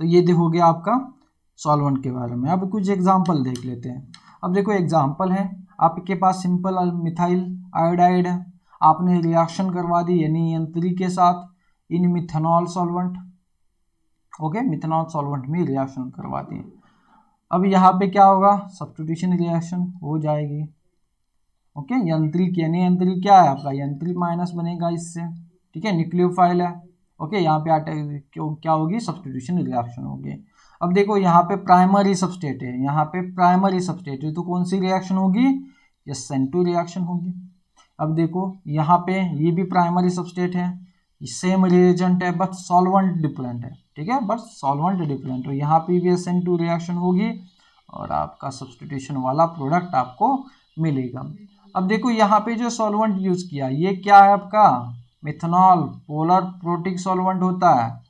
तो ये हो गया आपका सॉल्वेंट के बारे में। अब कुछ एग्जांपल देख लेते हैं। अब देखो एग्जांपल है, आपके पास सिंपल मिथाइल आयोडाइड है, आपने रिएक्शन करवा दी NaN3 के साथ in methanol solvent. Okay, methanol solvent में रिएक्शन करवा दी। अब यहाँ पे क्या होगा, सब्स्टिट्यूशन रिएक्शन हो जाएगी। ओके, N3 NaN3 क्या है आपका, N3 माइनस बनेगा इससे। ठीक है, न्यूक्लियोफाइल है। ओके, यहाँ पे क्या होगी, सब्स्टिट्यूशन रिएक्शन होगी। अब देखो यहाँ पे प्राइमरी सबस्ट्रेट है, यहाँ पे प्राइमरी सबस्ट्रेट है तो कौन सी रिएक्शन होगी, SN2 रिएक्शन होगी। अब देखो यहाँ पे ये भी प्राइमरी सबस्ट्रेट है, सेम रिएजेंट है बट सॉल्वेंट डिफरेंट है। ठीक है, बट सॉल्वेंट डिफरेंट, तो यहाँ पे भी SN2 रिएक्शन होगी और आपका सब्स्टिट्यूशन वाला प्रोडक्ट आपको मिलेगा। अब देखो यहाँ पे जो सॉल्वेंट यूज किया ये क्या है आपका, मिथेनॉल, पोलर प्रोटिक सॉल्वेंट होता है,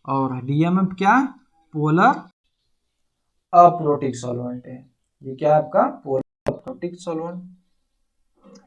और DMF क्या, पोलर अप्रोटिक सॉल्वेंट है। ये क्या है आपका, पोलर अप्रोटिक सॉल्वेंट।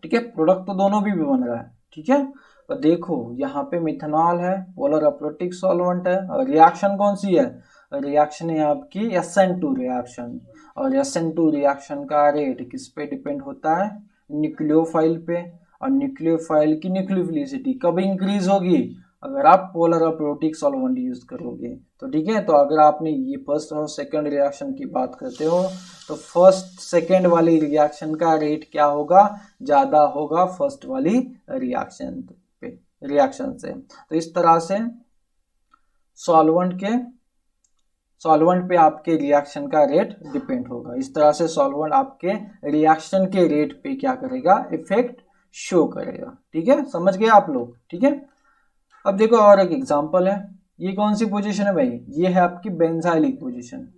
ठीक है, प्रोडक्ट तो दोनों भी बन रहा है। ठीक है, और देखो यहाँ पे मिथेनॉल है, पोलर अप्रोटिक सॉल्वेंट है, और रिएक्शन कौन सी है, रिएक्शन है आपकी SN2 रिएक्शन। और SN2 रिएक्शन का रेट किस पे डिपेंड होता है, न्यूक्लियोफाइल पे। और न्यूक्लियोफाइल की न्यूक्लियोफिलिसिटी कब इंक्रीज होगी, अगर आप पोलर अप्रोटिक सॉल्वेंट यूज करोगे तो। ठीक है, तो अगर आपने ये फर्स्ट और सेकंड रिएक्शन की बात करते हो तो फर्स्ट सेकंड वाली रिएक्शन का रेट क्या होगा, ज़्यादा होगा फर्स्ट वाली रिएक्शन से। तो इस तरह से सॉल्वेंट पे आपके रिएक्शन का रेट डिपेंड होगा। इस तरह से सॉल्वेंट आपके रिएक्शन के रेट पे क्या करेगा, इफेक्ट शो करेगा। ठीक है, समझ गए आप लोग। ठीक है, अब देखो और एक एग्जांपल है, ये कौन सी पोजीशन है भाई, ये है आपकी बेंजाइलिक पोजीशन,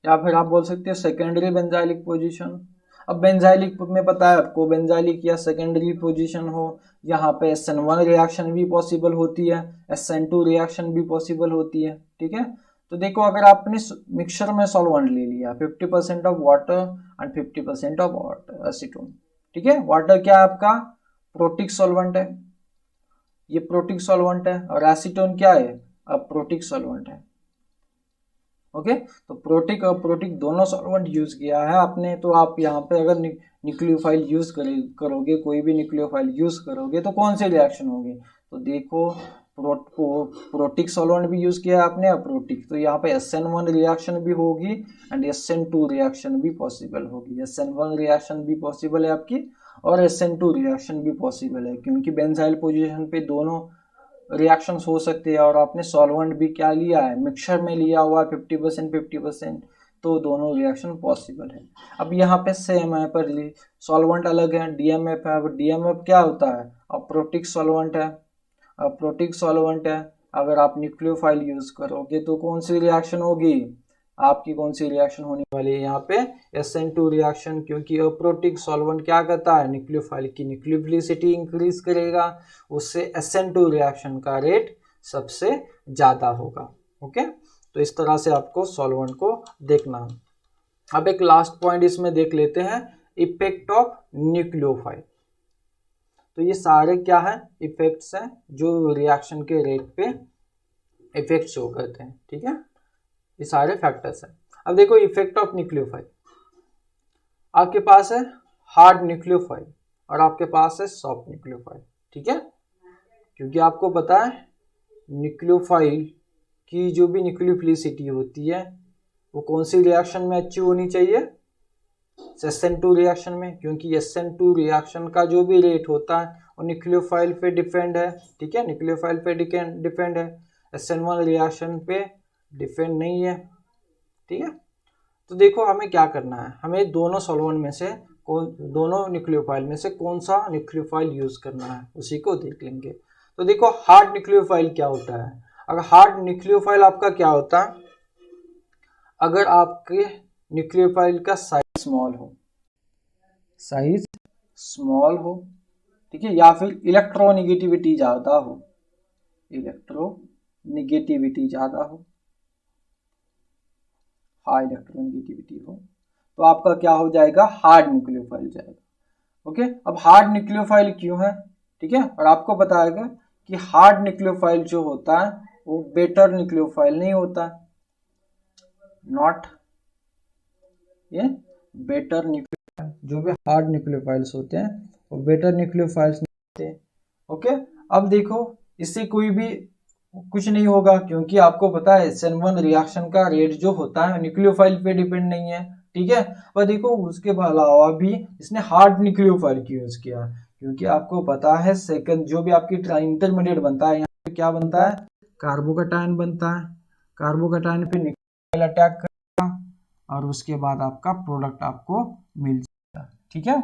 या फिर आप बोल सकते हो सेकेंडरी बेंजाइलिक पोजीशन। अब बेंजाइलिक में पता है आपको, बेंजाइलिक या सेकेंडरी पोजीशन हो, यहाँ पे SN1 रिएक्शन भी पॉसिबल होती है, SN2 रिएक्शन भी पॉसिबल होती है। ठीक है, तो देखो अगर आपने मिक्सचर में सॉल्वेंट ले लिया 50% of water and 50% of water acetone. ठीक है, वाटर क्या है आपका, प्रोटिक सॉल्वेंट है, ये प्रोटिक सॉल्वेंट है, और एसीटोन क्या है, अप्रोटिक सॉल्वेंट है। ओके, तो प्रोटिक और प्रोटिक दोनों सॉल्वेंट यूज किया है आपने, तो आप यहाँ पे अगर न्यूक्लियोफाइल यूज करोगे, कोई भी न्यूक्लियोफाइल यूज करोगे तो कौन से रिएक्शन होंगे, तो देखो प्रोटिक सॉल्वेंट भी यूज किया है आपने, अप्रोटिक, तो यहाँ पे SN1 रिएक्शन भी होगी एंड SN2 रिएक्शन भी पॉसिबल होगी। SN1 रिएक्शन भी पॉसिबल है आपकी और SN2 रिएक्शन भी पॉसिबल है, क्योंकि बेंजाइल पोजीशन पे दोनों रिएक्शंस हो सकते हैं। और आपने सॉल्वेंट भी क्या लिया है, मिक्सचर में लिया हुआ 50%, तो दोनों रिएक्शन पॉसिबल है। अब यहाँ पे सेम है, पर सॉल्वेंट अलग है, DMF है। अब DMF क्या होता है, अप्रोटिक सॉल्वेंट है, अप्रोटिक सॉल्वेंट है। अगर आप न्यूक्लियोफाइल यूज करोगे तो कौन सी रिएक्शन होगी आपकी, कौन सी रिएक्शन होने वाली है यहाँ पे, SN2 रिएक्शन, क्योंकि अप्रोटिक सॉल्वेंट क्या करता है, न्यूक्लियोफाइल की न्यूक्लियोफिलिसिटी इंक्रीज करेगा, उससे SN2 रिएक्शन का रेट सबसे ज़्यादा होगा। ओके, तो इस तरह से आपको सॉल्वेंट को देखना है। अब एक लास्ट पॉइंट इसमें देख लेते हैं, इफेक्ट ऑफ न्यूक्लियोफाइल। तो ये सारे क्या है, इफेक्ट्स हैं जो रिएक्शन के रेट पे इफेक्ट शो करते हैं। ठीक है, ये सारे फैक्टर्स हैं। अब देखो इफेक्ट ऑफ न्यूक्लियोफाइल, आपके पास है हार्ड न्यूक्लियोफाइल और आपके पास है सॉफ्ट न्यूक्लियोफाइल। ठीक है, क्योंकि आपको पता है न्यूक्लियोफाइल की जो भी न्यूक्लियोफिलिसिटी होती है वो कौन सी रिएक्शन में अचीव होनी चाहिए, SN2 रिएक्शन में, क्योंकि SN2 रिएक्शन का जो भी रेट होता है वो न्यूक्लियोफाइल पे डिपेंड है। ठीक है, न्यूक्लियोफाइल पे डिपेंड है, SN1 रिएक्शन पे डिपेंड नहीं है। ठीक है, तो देखो हमें क्या करना है, हमें दोनों सॉल्वेंट में से दोनों न्यूक्लियोफाइल में से कौन सा न्यूक्लियोफाइल यूज करना है, उसी को देख लेंगे। तो देखो हार्ड न्यूक्लियोफाइल क्या होता है, अगर हार्ड न्यूक्लियोफाइल आपका क्या होता है, अगर आपके न्यूक्लियोफाइल का साइज स्मॉल हो, ठीक है, या फिर इलेक्ट्रोनेगेटिविटी ज़्यादा हो, हाई इलेक्ट्रोनेगेटिविटी हो, तो आपका क्या हो जाएगा, हार्ड न्यूक्लियोफाइल जाएगा। ओके, अब हार्ड न्यूक्लियोफाइल क्यों है, ठीक है, और आपको बताएगा कि हार्ड न्यूक्लियोफाइल जो होता है वो बेटर न्यूक्लियोफाइल नहीं होता, नॉट ये बेटर न्यूक्लियोफाइल, जो भी हार्ड न्यूक्लियोफाइल्स होते हैं वो बेटर न्यूक्लियोफाइल्स नहीं होते। ओके, अब देखो इससे कोई भी कुछ नहीं होगा, क्योंकि आपको पता है SN1 रिएक्शन का रेट जो होता है न्यूक्लियोफाइल पे डिपेंड नहीं है। ठीक है, पर देखो उसके अलावा भी इसने हार्ड न्यूक्लियोफाइल की यूज किया, क्योंकि आपको पता है सेकंड जो भी आपकी इंटरमीडिएट बनता है, यहाँ पे क्या बनता है, कार्बोकैटायन बनता है, कार्बोकैटायन पे न्यूक्लियोफाइल अटैक करेगा और उसके बाद आपका प्रोडक्ट आपको मिल जाएगा। ठीक है,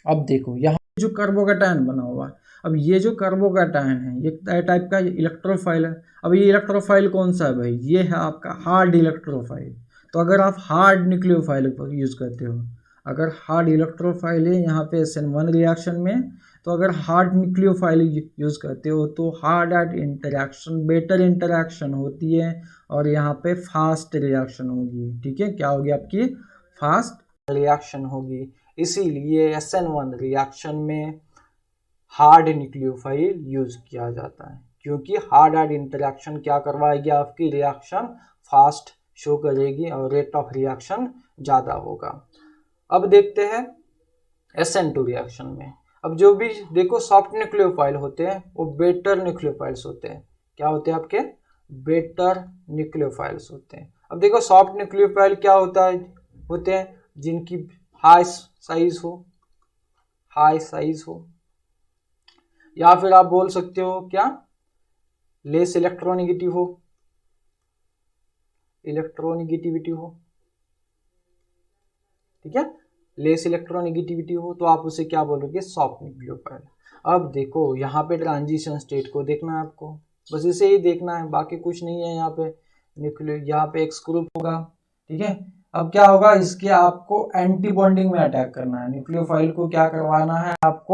अब देखो यहाँ जो कार्बोकैटायन बना हुआ है, अब ये जो कार्बोकैटायन है ये टाइप का इलेक्ट्रोफाइल है। अब ये इलेक्ट्रोफाइल कौन सा है भाई, ये है आपका हार्ड इलेक्ट्रोफाइल। तो अगर आप हार्ड न्यूक्लियोफाइल यूज करते हो, अगर हार्ड इलेक्ट्रोफाइल है यहाँ पे SN1 रिएक्शन में, तो अगर हार्ड न्यूक्लियोफाइल यूज करते हो तो hard at interaction better interaction होती है और यहाँ पे फास्ट रिएक्शन होगी। ठीक है, क्या होगी आपकी, फास्ट रिएक्शन होगी। इसीलिए SN1 रिएक्शन में हार्ड न्यूक्लियोफाइल यूज किया जाता है, क्योंकि हार्ड इंटरेक्शन क्या करवाएगी, आपकी रिएक्शन फास्ट शो करेगी और रेट ऑफ रिएक्शन ज़्यादा होगा। अब देखते हैं SN2 रिएक्शन में। अब जो भी देखो सॉफ्ट न्यूक्लियोफाइल होते हैं वो बेटर न्यूक्लियोफाइल्स होते हैं। क्या होते हैं आपके? बेटर न्यूक्लियोफाइल्स होते हैं। अब देखो सॉफ्ट न्यूक्लियोफाइल क्या होता है, होते हैं जिनकी हाई साइज हो, या फिर आप बोल सकते हो क्या, लेस इलेक्ट्रोनिगेटिविटी हो, ठीक है, लेस इलेक्ट्रोनिगेटिविटी हो, तो आप उसे क्या बोलोगे, सॉफ्ट न्यूक्लियोफाइल। अब देखो यहाँ पे ट्रांजिशन स्टेट को देखना है आपको, बस इसे ही देखना है, बाकी कुछ नहीं है। यहाँ पे यहाँ पे एक्स ग्रुप होगा, ठीक है। अब क्या होगा, इसके आपको एंटी बॉन्डिंग में अटैक करना है, न्यूक्लियोफाइल को क्या करवाना है आपको,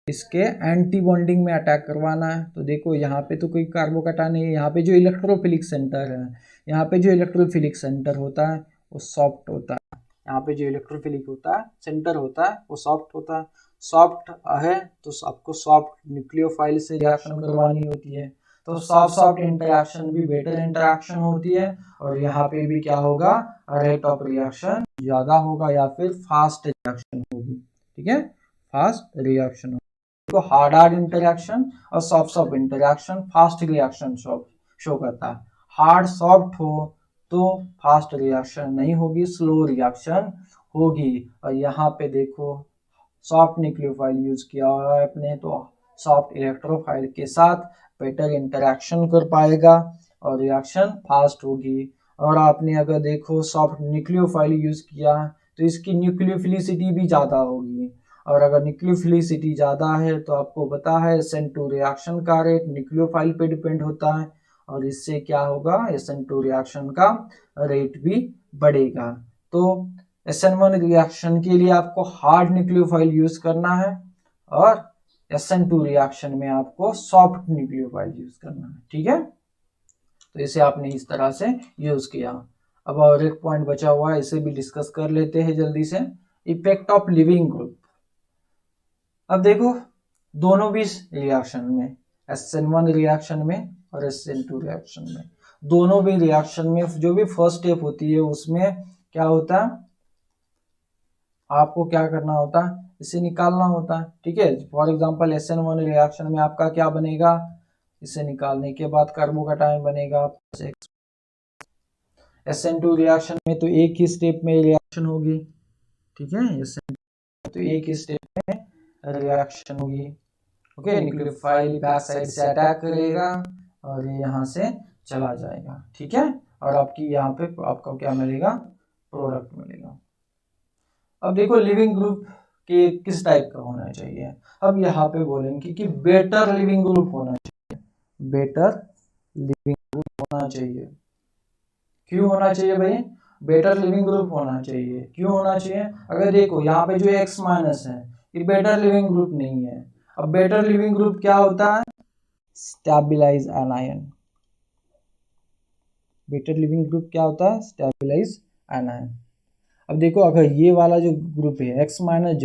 इसके एंटी बॉन्डिंग में अटैक करवाना है। तो देखो यहाँ पे तो कोई कार्बोकैटायन नहीं है, यहाँ पे जो इलेक्ट्रोफिलिक सेंटर है, यहाँ पे जो इलेक्ट्रोफिलिक सेंटर होता है वो सॉफ्ट होता है, यहाँ पे जो इलेक्ट्रोफिलिक होता है सेंटर होता है वो सॉफ्ट होता है। सॉफ्ट है तो आपको सॉफ्ट न्यूक्लियोफाइल से रिएक्शन करवानी होती है, तो सॉफ्ट इंटरेक्शन भी बेटर इंटरेक्शन होती है, और यहाँ पे भी क्या होगा, रेट ऑफ रिएक्शन ज़्यादा होगा या फिर फास्ट रिएक्शन होगी, ठीक है, फास्ट रिएक्शन होगी। तो हार्ड इंटरेक्शन और soft interaction fast reaction show करता है। हार्ड सॉफ्ट हो तो फास्ट रिएक्शन नहीं होगी, स्लो रिएक्शन होगी। और यहाँ पे देखो सॉफ्ट न्यूक्लियोफाइल यूज किया हुआ है अपने, तो सॉफ्ट इलेक्ट्रोफाइल के साथ बेटर इंटरेक्शन कर पाएगा और रिएक्शन फास्ट होगी। और आपने अगर देखो सॉफ्ट न्यूक्लियोफाइल यूज किया तो इसकी न्यूक्लियोफिलिसिटी भी ज़्यादा होगी, और अगर न्यूक्लियोफिलिसिटी ज़्यादा है तो आपको पता है SN2 रिएक्शन का रेट न्यूक्लियोफाइल पे डिपेंड होता है, और इससे क्या होगा, SN2 रिएक्शन का रेट भी बढ़ेगा। तो SN1 रिएक्शन के लिए आपको हार्ड न्यूक्लियोफाइल यूज करना है, और SN2 रिएक्शन में आपको सॉफ्ट न्यूक्लियोफाइल यूज करना है, ठीक है। तो इसे आपने इस तरह से यूज किया। अब और एक पॉइंट बचा हुआ है, इसे भी डिस्कस कर लेते हैं जल्दी से, इफेक्ट ऑफ लिविंग ग्रुप। अब देखो दोनों भी रिएक्शन में, SN1 रिएक्शन में और SN2 रिएक्शन में, दोनों भी रिएक्शन में जो भी फर्स्ट स्टेप होती है उसमें क्या होता है, आपको क्या करना होता है, इसे निकालना होता है, ठीक है। फॉर एग्जांपल SN1 रिएक्शन में आपका क्या बनेगा, इसे निकालने के बाद कार्बोकैटायन बनेगा। SN2 रिएक्शन में तो एक ही स्टेप में रिएक्शन होगी, ठीक है, SN2 तो एक ही स्टेप में रिएक्शन होगी, ओके। न्यूक्लियोफाइल बैक साइड से अटैक करेगा और ये यहाँ से चला जाएगा, ठीक है, और आपकी यहाँ पे आपको क्या मिलेगा, प्रोडक्ट मिलेगा। अब देखो लिविंग ग्रुप के किस टाइप का होना चाहिए, अब यहाँ पे बोलेंगे कि बेटर लिविंग ग्रुप होना चाहिए, बेटर लिविंग ग्रुप होना चाहिए। क्यों होना चाहिए भाई, बेटर लिविंग ग्रुप होना चाहिए, क्यों होना चाहिए, अगर देखो यहाँ पे जो X माइनस है ये बेटर लिविंग ग्रुप नहीं है। अब बेटर लिविंग ग्रुप क्या होता है, stabilize anion. Better leaving group क्या होता है, स्टेबलाइज एनायन। अब देखो अगर ये वाला जो ग्रुप है X माइनस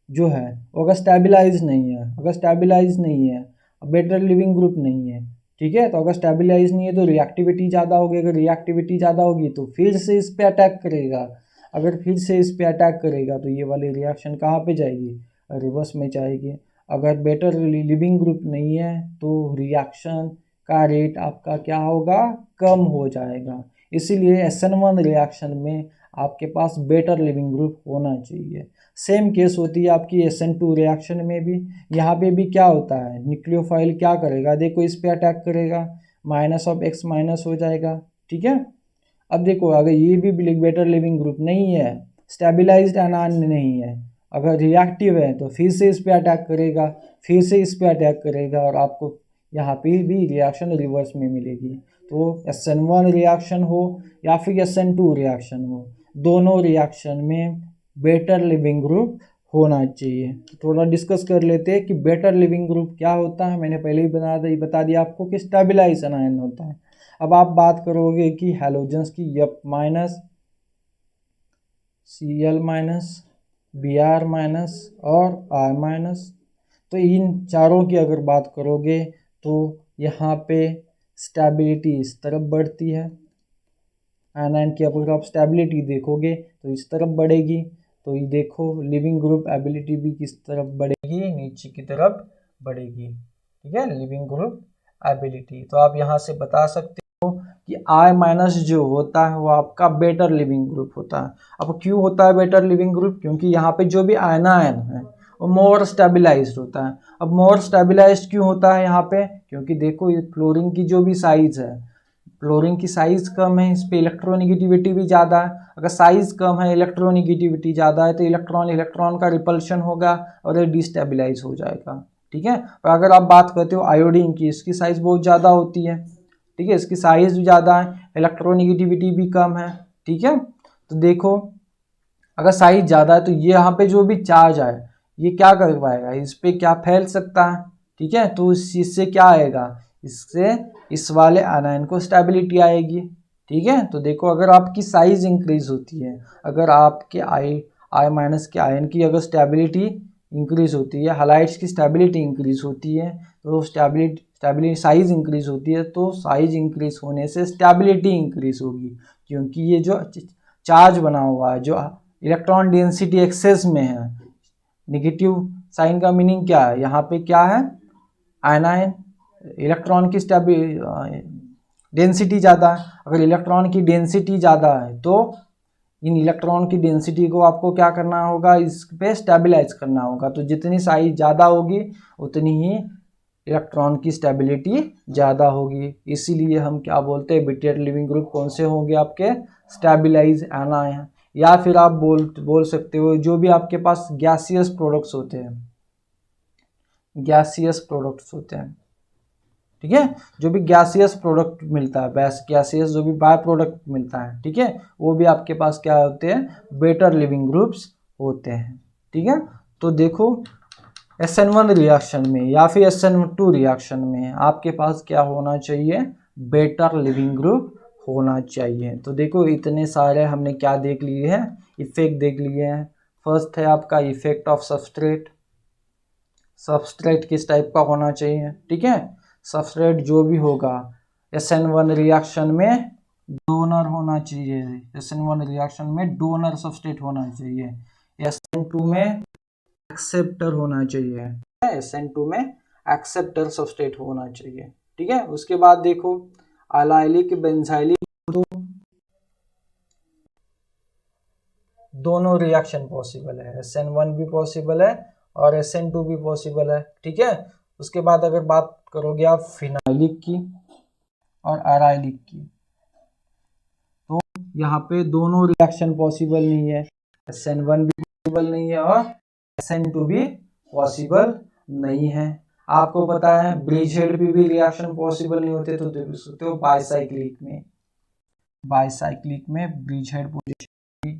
जो है वो अगर स्टेबलाइज नहीं है, बेटर लिविंग ग्रुप नहीं है, ठीक है। तो अगर स्टेबलाइज नहीं है तो रिएक्टिविटी ज़्यादा होगी, अगर रिएक्टिविटी ज़्यादा होगी तो फिर से इस पे अटैक करेगा, अगर फिर से इस पे अटैक करेगा तो ये वाली रिएक्शन कहाँ पे जाएगी, रिवर्स में जाएगी। अगर बेटर लिविंग ग्रुप नहीं है तो रिएक्शन का रेट आपका क्या होगा, कम हो जाएगा। इसीलिए SN1 रिएक्शन में आपके पास बेटर लिविंग ग्रुप होना चाहिए। सेम केस होती है आपकी SN2 रिएक्शन में भी, यहाँ पे भी क्या होता है, न्यूक्लियोफाइल क्या करेगा, देखो इस पे अटैक करेगा, -X माइनस हो जाएगा, ठीक है। अब देखो अगर ये भी बेटर लिविंग ग्रुप नहीं है, स्टेबलाइज्ड एनायन नहीं है, अगर रिएक्टिव है तो फिर से इस पे अटैक करेगा, फिर से इस पे अटैक करेगा, और आपको यहाँ पे भी रिएक्शन रिवर्स में मिलेगी। तो SN1 रिएक्शन हो या फिर SN2 रिएक्शन हो, दोनों रिएक्शन में बेटर लिविंग ग्रुप होना चाहिए। थोड़ा डिस्कस कर लेते हैं कि बेटर लिविंग ग्रुप क्या होता है। मैंने पहले ही बता दिया आपको कि स्टेबलाइज एनायन होता है। अब आप बात करोगे कि हैलोजेंस की, F minus, Cl minus, Br minus और R माइनस, तो इन चारों की अगर बात करोगे तो यहाँ पे स्टेबिलिटी इस तरफ बढ़ती है, एनायन की अगर आप स्टेबिलिटी देखोगे तो इस तरफ बढ़ेगी। तो ये देखो लिविंग ग्रुप एबिलिटी भी किस तरफ बढ़ेगी, नीचे की तरफ बढ़ेगी। ठीक है, लिविंग ग्रुप एबिलिटी। तो आप यहाँ से बता सकते हो कि I माइनस जो होता है वो आपका बेटर लिविंग ग्रुप होता है। अब क्यों होता है बेटर लिविंग ग्रुप? क्योंकि यहाँ पे जो भी आयनायन है वो मोर स्टेबिलाइज्ड होता है। अब मोर स्टेबिलाइज्ड क्यों होता है यहाँ पे? क्योंकि देखो ये फ्लोरीन की जो भी साइज है, फ्लोरीन की साइज कम है, इस पे इलेक्ट्रोनिगेटिविटी भी ज़्यादा है। अगर साइज कम है, इलेक्ट्रोनिगेटिविटी ज़्यादा है, तो इलेक्ट्रॉन इलेक्ट्रॉन का रिपल्शन होगा और ये डिस्टेबिलाइज हो जाएगा। ठीक है, और अगर आप बात करते हो आयोडीन की, इसकी साइज बहुत ज़्यादा होती है। ठीक है, इसकी साइज भी ज़्यादा है, इलेक्ट्रोनिगेटिविटी भी कम है। ठीक है, तो देखो अगर साइज ज़्यादा है तो ये यहाँ पे जो भी चार्ज है ये क्या कर पाएगा, इस पे क्या फैल सकता है। ठीक है, तो इससे क्या आएगा, इससे इस वाले आयन को स्टेबिलिटी आएगी। ठीक है, तो देखो अगर आपकी साइज इंक्रीज होती है, अगर आपके आई माइनस के आयन की अगर स्टेबिलिटी इंक्रीज होती है, हालाइट्स की स्टेबिलिटी इंक्रीज होती है, तो स्टेबिलिटी साइज इंक्रीज होती है, तो साइज इंक्रीज होने से स्टेबिलिटी इंक्रीज होगी। क्योंकि ये जो चार्ज बना हुआ है, जो इलेक्ट्रॉन डेंसिटी एक्सेस में है, नेगेटिव साइन का मीनिंग क्या है, यहाँ पे क्या है, आयनाइन इलेक्ट्रॉन की डेंसिटी ज़्यादा है। अगर इलेक्ट्रॉन की डेंसिटी ज़्यादा है तो इन इलेक्ट्रॉन की डेंसिटी को आपको क्या करना होगा, इस पे स्टेबिलाइज करना होगा। तो जितनी साइज ज़्यादा होगी उतनी ही इलेक्ट्रॉन की स्टेबिलिटी ज़्यादा होगी। इसीलिए हम क्या बोलते हैं, बेटर लिविंग ग्रुप कौन से होंगे आपके, स्टेबिलाइज आयन। या फिर आप बोल सकते हो जो भी आपके पास गैसियस प्रोडक्ट्स होते हैं, गैसियस प्रोडक्ट्स होते हैं। ठीक है, जो भी गैसियस प्रोडक्ट मिलता है, गैसियस जो भी बाय प्रोडक्ट मिलता है, ठीक है, वो भी आपके पास क्या होते हैं, बेटर लिविंग ग्रुप्स होते हैं। ठीक है, तो देखो SN1 रिएक्शन में या फिर SN2 रिएक्शन में आपके पास क्या होना चाहिए, बेटर लिविंग ग्रुप होना चाहिए। तो देखो इतने सारे हमने क्या देख लिए हैं, इफेक्ट देख लिए हैं। फर्स्ट है आपका इफेक्ट ऑफ सबस्ट्रेट, सबस्ट्रेट किस टाइप का होना चाहिए। ठीक है, सबस्ट्रेट जो भी होगा SN1 रिएक्शन में डोनर होना चाहिए, SN1 रिएक्शन में डोनर सबस्ट्रेट होना चाहिए, SN2 में एक्सेप्टर होना चाहिए, SN2 में एक्सेप्टर सबस्ट्रेट होना चाहिए। ठीक है, उसके बाद देखो अलाइलिक बेंजाइलिक दोनों रिएक्शन पॉसिबल है, SN1 भी पॉसिबल है और SN2 भी पॉसिबल है। ठीक है, उसके बाद अगर बात करोगे आप फिनाइलिक की और अराइलिक की, तो यहाँ पे दोनों रिएक्शन पॉसिबल नहीं है, SN1 भी पॉसिबल नहीं है और SN2 भी पॉसिबल नहीं है। आपको पता है ब्रिज हेड पे भी रिएक्शन पॉसिबल नहीं होते, तो देख सकते हो बाइसाइक्लिक में, बाइसाइक्लिक में ब्रिज हेड पोजीशन,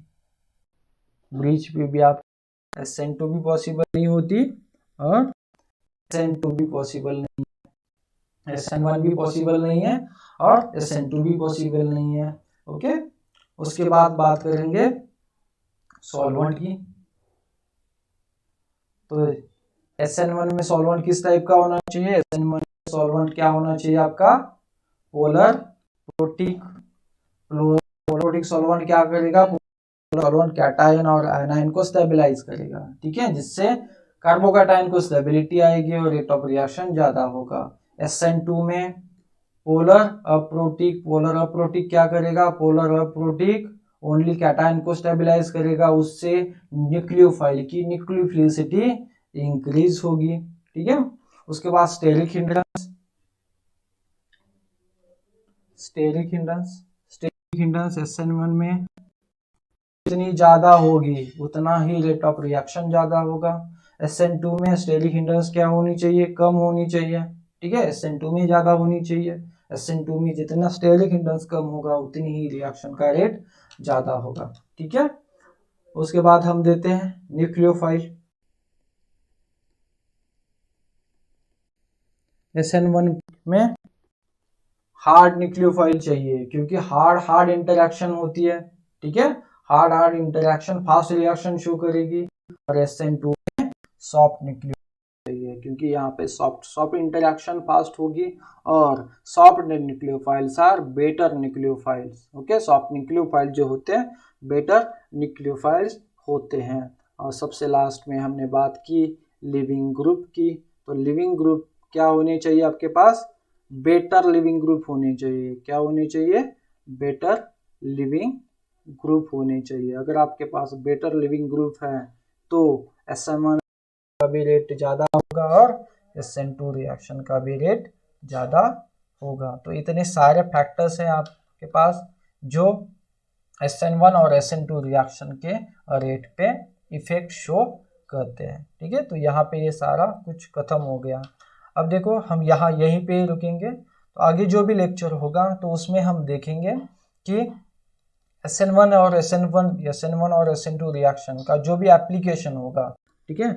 ब्रिज पे भी आप SN2 भी पॉसिबल नहीं होती और SN2 भी पॉसिबल नहीं है, SN1 भी पॉसिबल नहीं है और SN2 भी पॉसिबल नहीं है। ओके, उसके बाद बात करेंगे सॉल्वेंट की। तो SN1 में सॉल्वेंट किस टाइप का होना चाहिए, SN1 में सॉल्वेंट क्या होना चाहिए आपका, पोलर प्रोटिक। प्रोटिक सॉल्वेंट क्या करेगा, सॉल्वेंट कैटायन और आयनाइन को स्टेबलाइज करेगा। ठीक है, जिससे कार्बोकैटायन को स्टेबिलिटी आएगी और रेट ऑफ रिएक्शन ज्यादा होगा। SN2 में पोलर अप्रोटिक, पोलर अप्रोटिक क्या करेगा, पोलर अप्रोटिक ओनली कैटायन को स्टेबलाइज करेगा, उससे न्यूक्लियोफाइल की न्यूक्लियोफिलिसिटी इंक्रीज होगी। ठीक है, उसके बाद steric hindrance, steric hindrance, steric hindrance SN1 में जितनी ज्यादा होगी उतना ही रेट ऑफ रिएक्शन ज्यादा होगा। SN2 में स्टेरिक हिंड्रेंस क्या होनी चाहिए, कम होनी चाहिए। ठीक है, SN2 में ज्यादा होनी चाहिए, SN2 में जितना स्टेरिक हिंड्रेंस कम होगा उतनी ही रिएक्शन का रेट ज्यादा होगा। ठीक है, उसके बाद हम देते हैं न्यूक्लियोफाइल। SN1 में हार्ड न्यूक्लियोफाइल चाहिए, क्योंकि हार्ड इंटरेक्शन होती है। ठीक है, hard interaction fast reaction show करेगी, और SN2 में सॉफ्ट न्यूक्लियोफाइल चाहिए, क्योंकि यहाँ पे सॉफ्ट इंटरेक्शन फास्ट होगी और soft nucleophiles are better nucleophiles. Okay, soft nucleophile जो होते हैं बेटर न्यूक्लियोफाइल्स होते हैं। और सबसे लास्ट में हमने बात की लिविंग ग्रुप की। तो लिविंग ग्रुप क्या होने चाहिए आपके पास? बेटर लिविंग ग्रुप होने चाहिए। क्या होने चाहिए? बेटर लिविंग ग्रुप होने चाहिए। अगर आपके पास बेटर लिविंग ग्रुप है तो SN1 का भी रेट ज़्यादा होगा और SN2 रिएक्शन का भी रेट ज़्यादा होगा। तो इतने सारे फैक्टर्स हैं आपके पास जो SN1 और SN2 रिएक्शन के रेट पे इफेक्ट शो करते हैं। ठीक है, तो यहाँ पे ये सारा कुछ खत्म हो गया। अब देखो हम यहाँ यहीं पे रुकेंगे, तो आगे जो भी लेक्चर होगा तो उसमें हम देखेंगे कि SN1 और SN2 रिएक्शन का जो भी एप्लीकेशन होगा, ठीक है,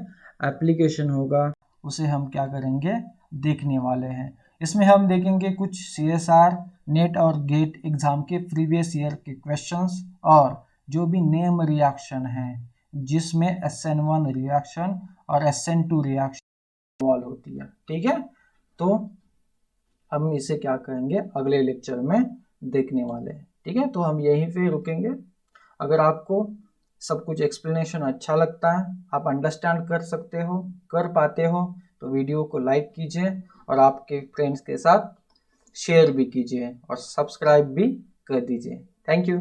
एप्लीकेशन होगा उसे हम क्या करेंगे देखने वाले हैं। इसमें हम देखेंगे कुछ CSR, नेट और गेट एग्जाम के प्रीवियस ईयर के क्वेश्चंस और जो भी नेम रिएक्शन है जिसमें SN1 रिएक्शन और SN2 रिएक्शन इन्वॉल्व होती है। ठीक है, तो हम इसे क्या करेंगे अगले लेक्चर में देखने वाले हैं। ठीक है, तो हम यहीं पे रुकेंगे। अगर आपको सब कुछ एक्सप्लेनेशन अच्छा लगता है, आप अंडरस्टैंड कर पाते हो तो वीडियो को लाइक कीजिए और आपके फ्रेंड्स के साथ शेयर भी कीजिए और सब्सक्राइब भी कर दीजिए। Thank you.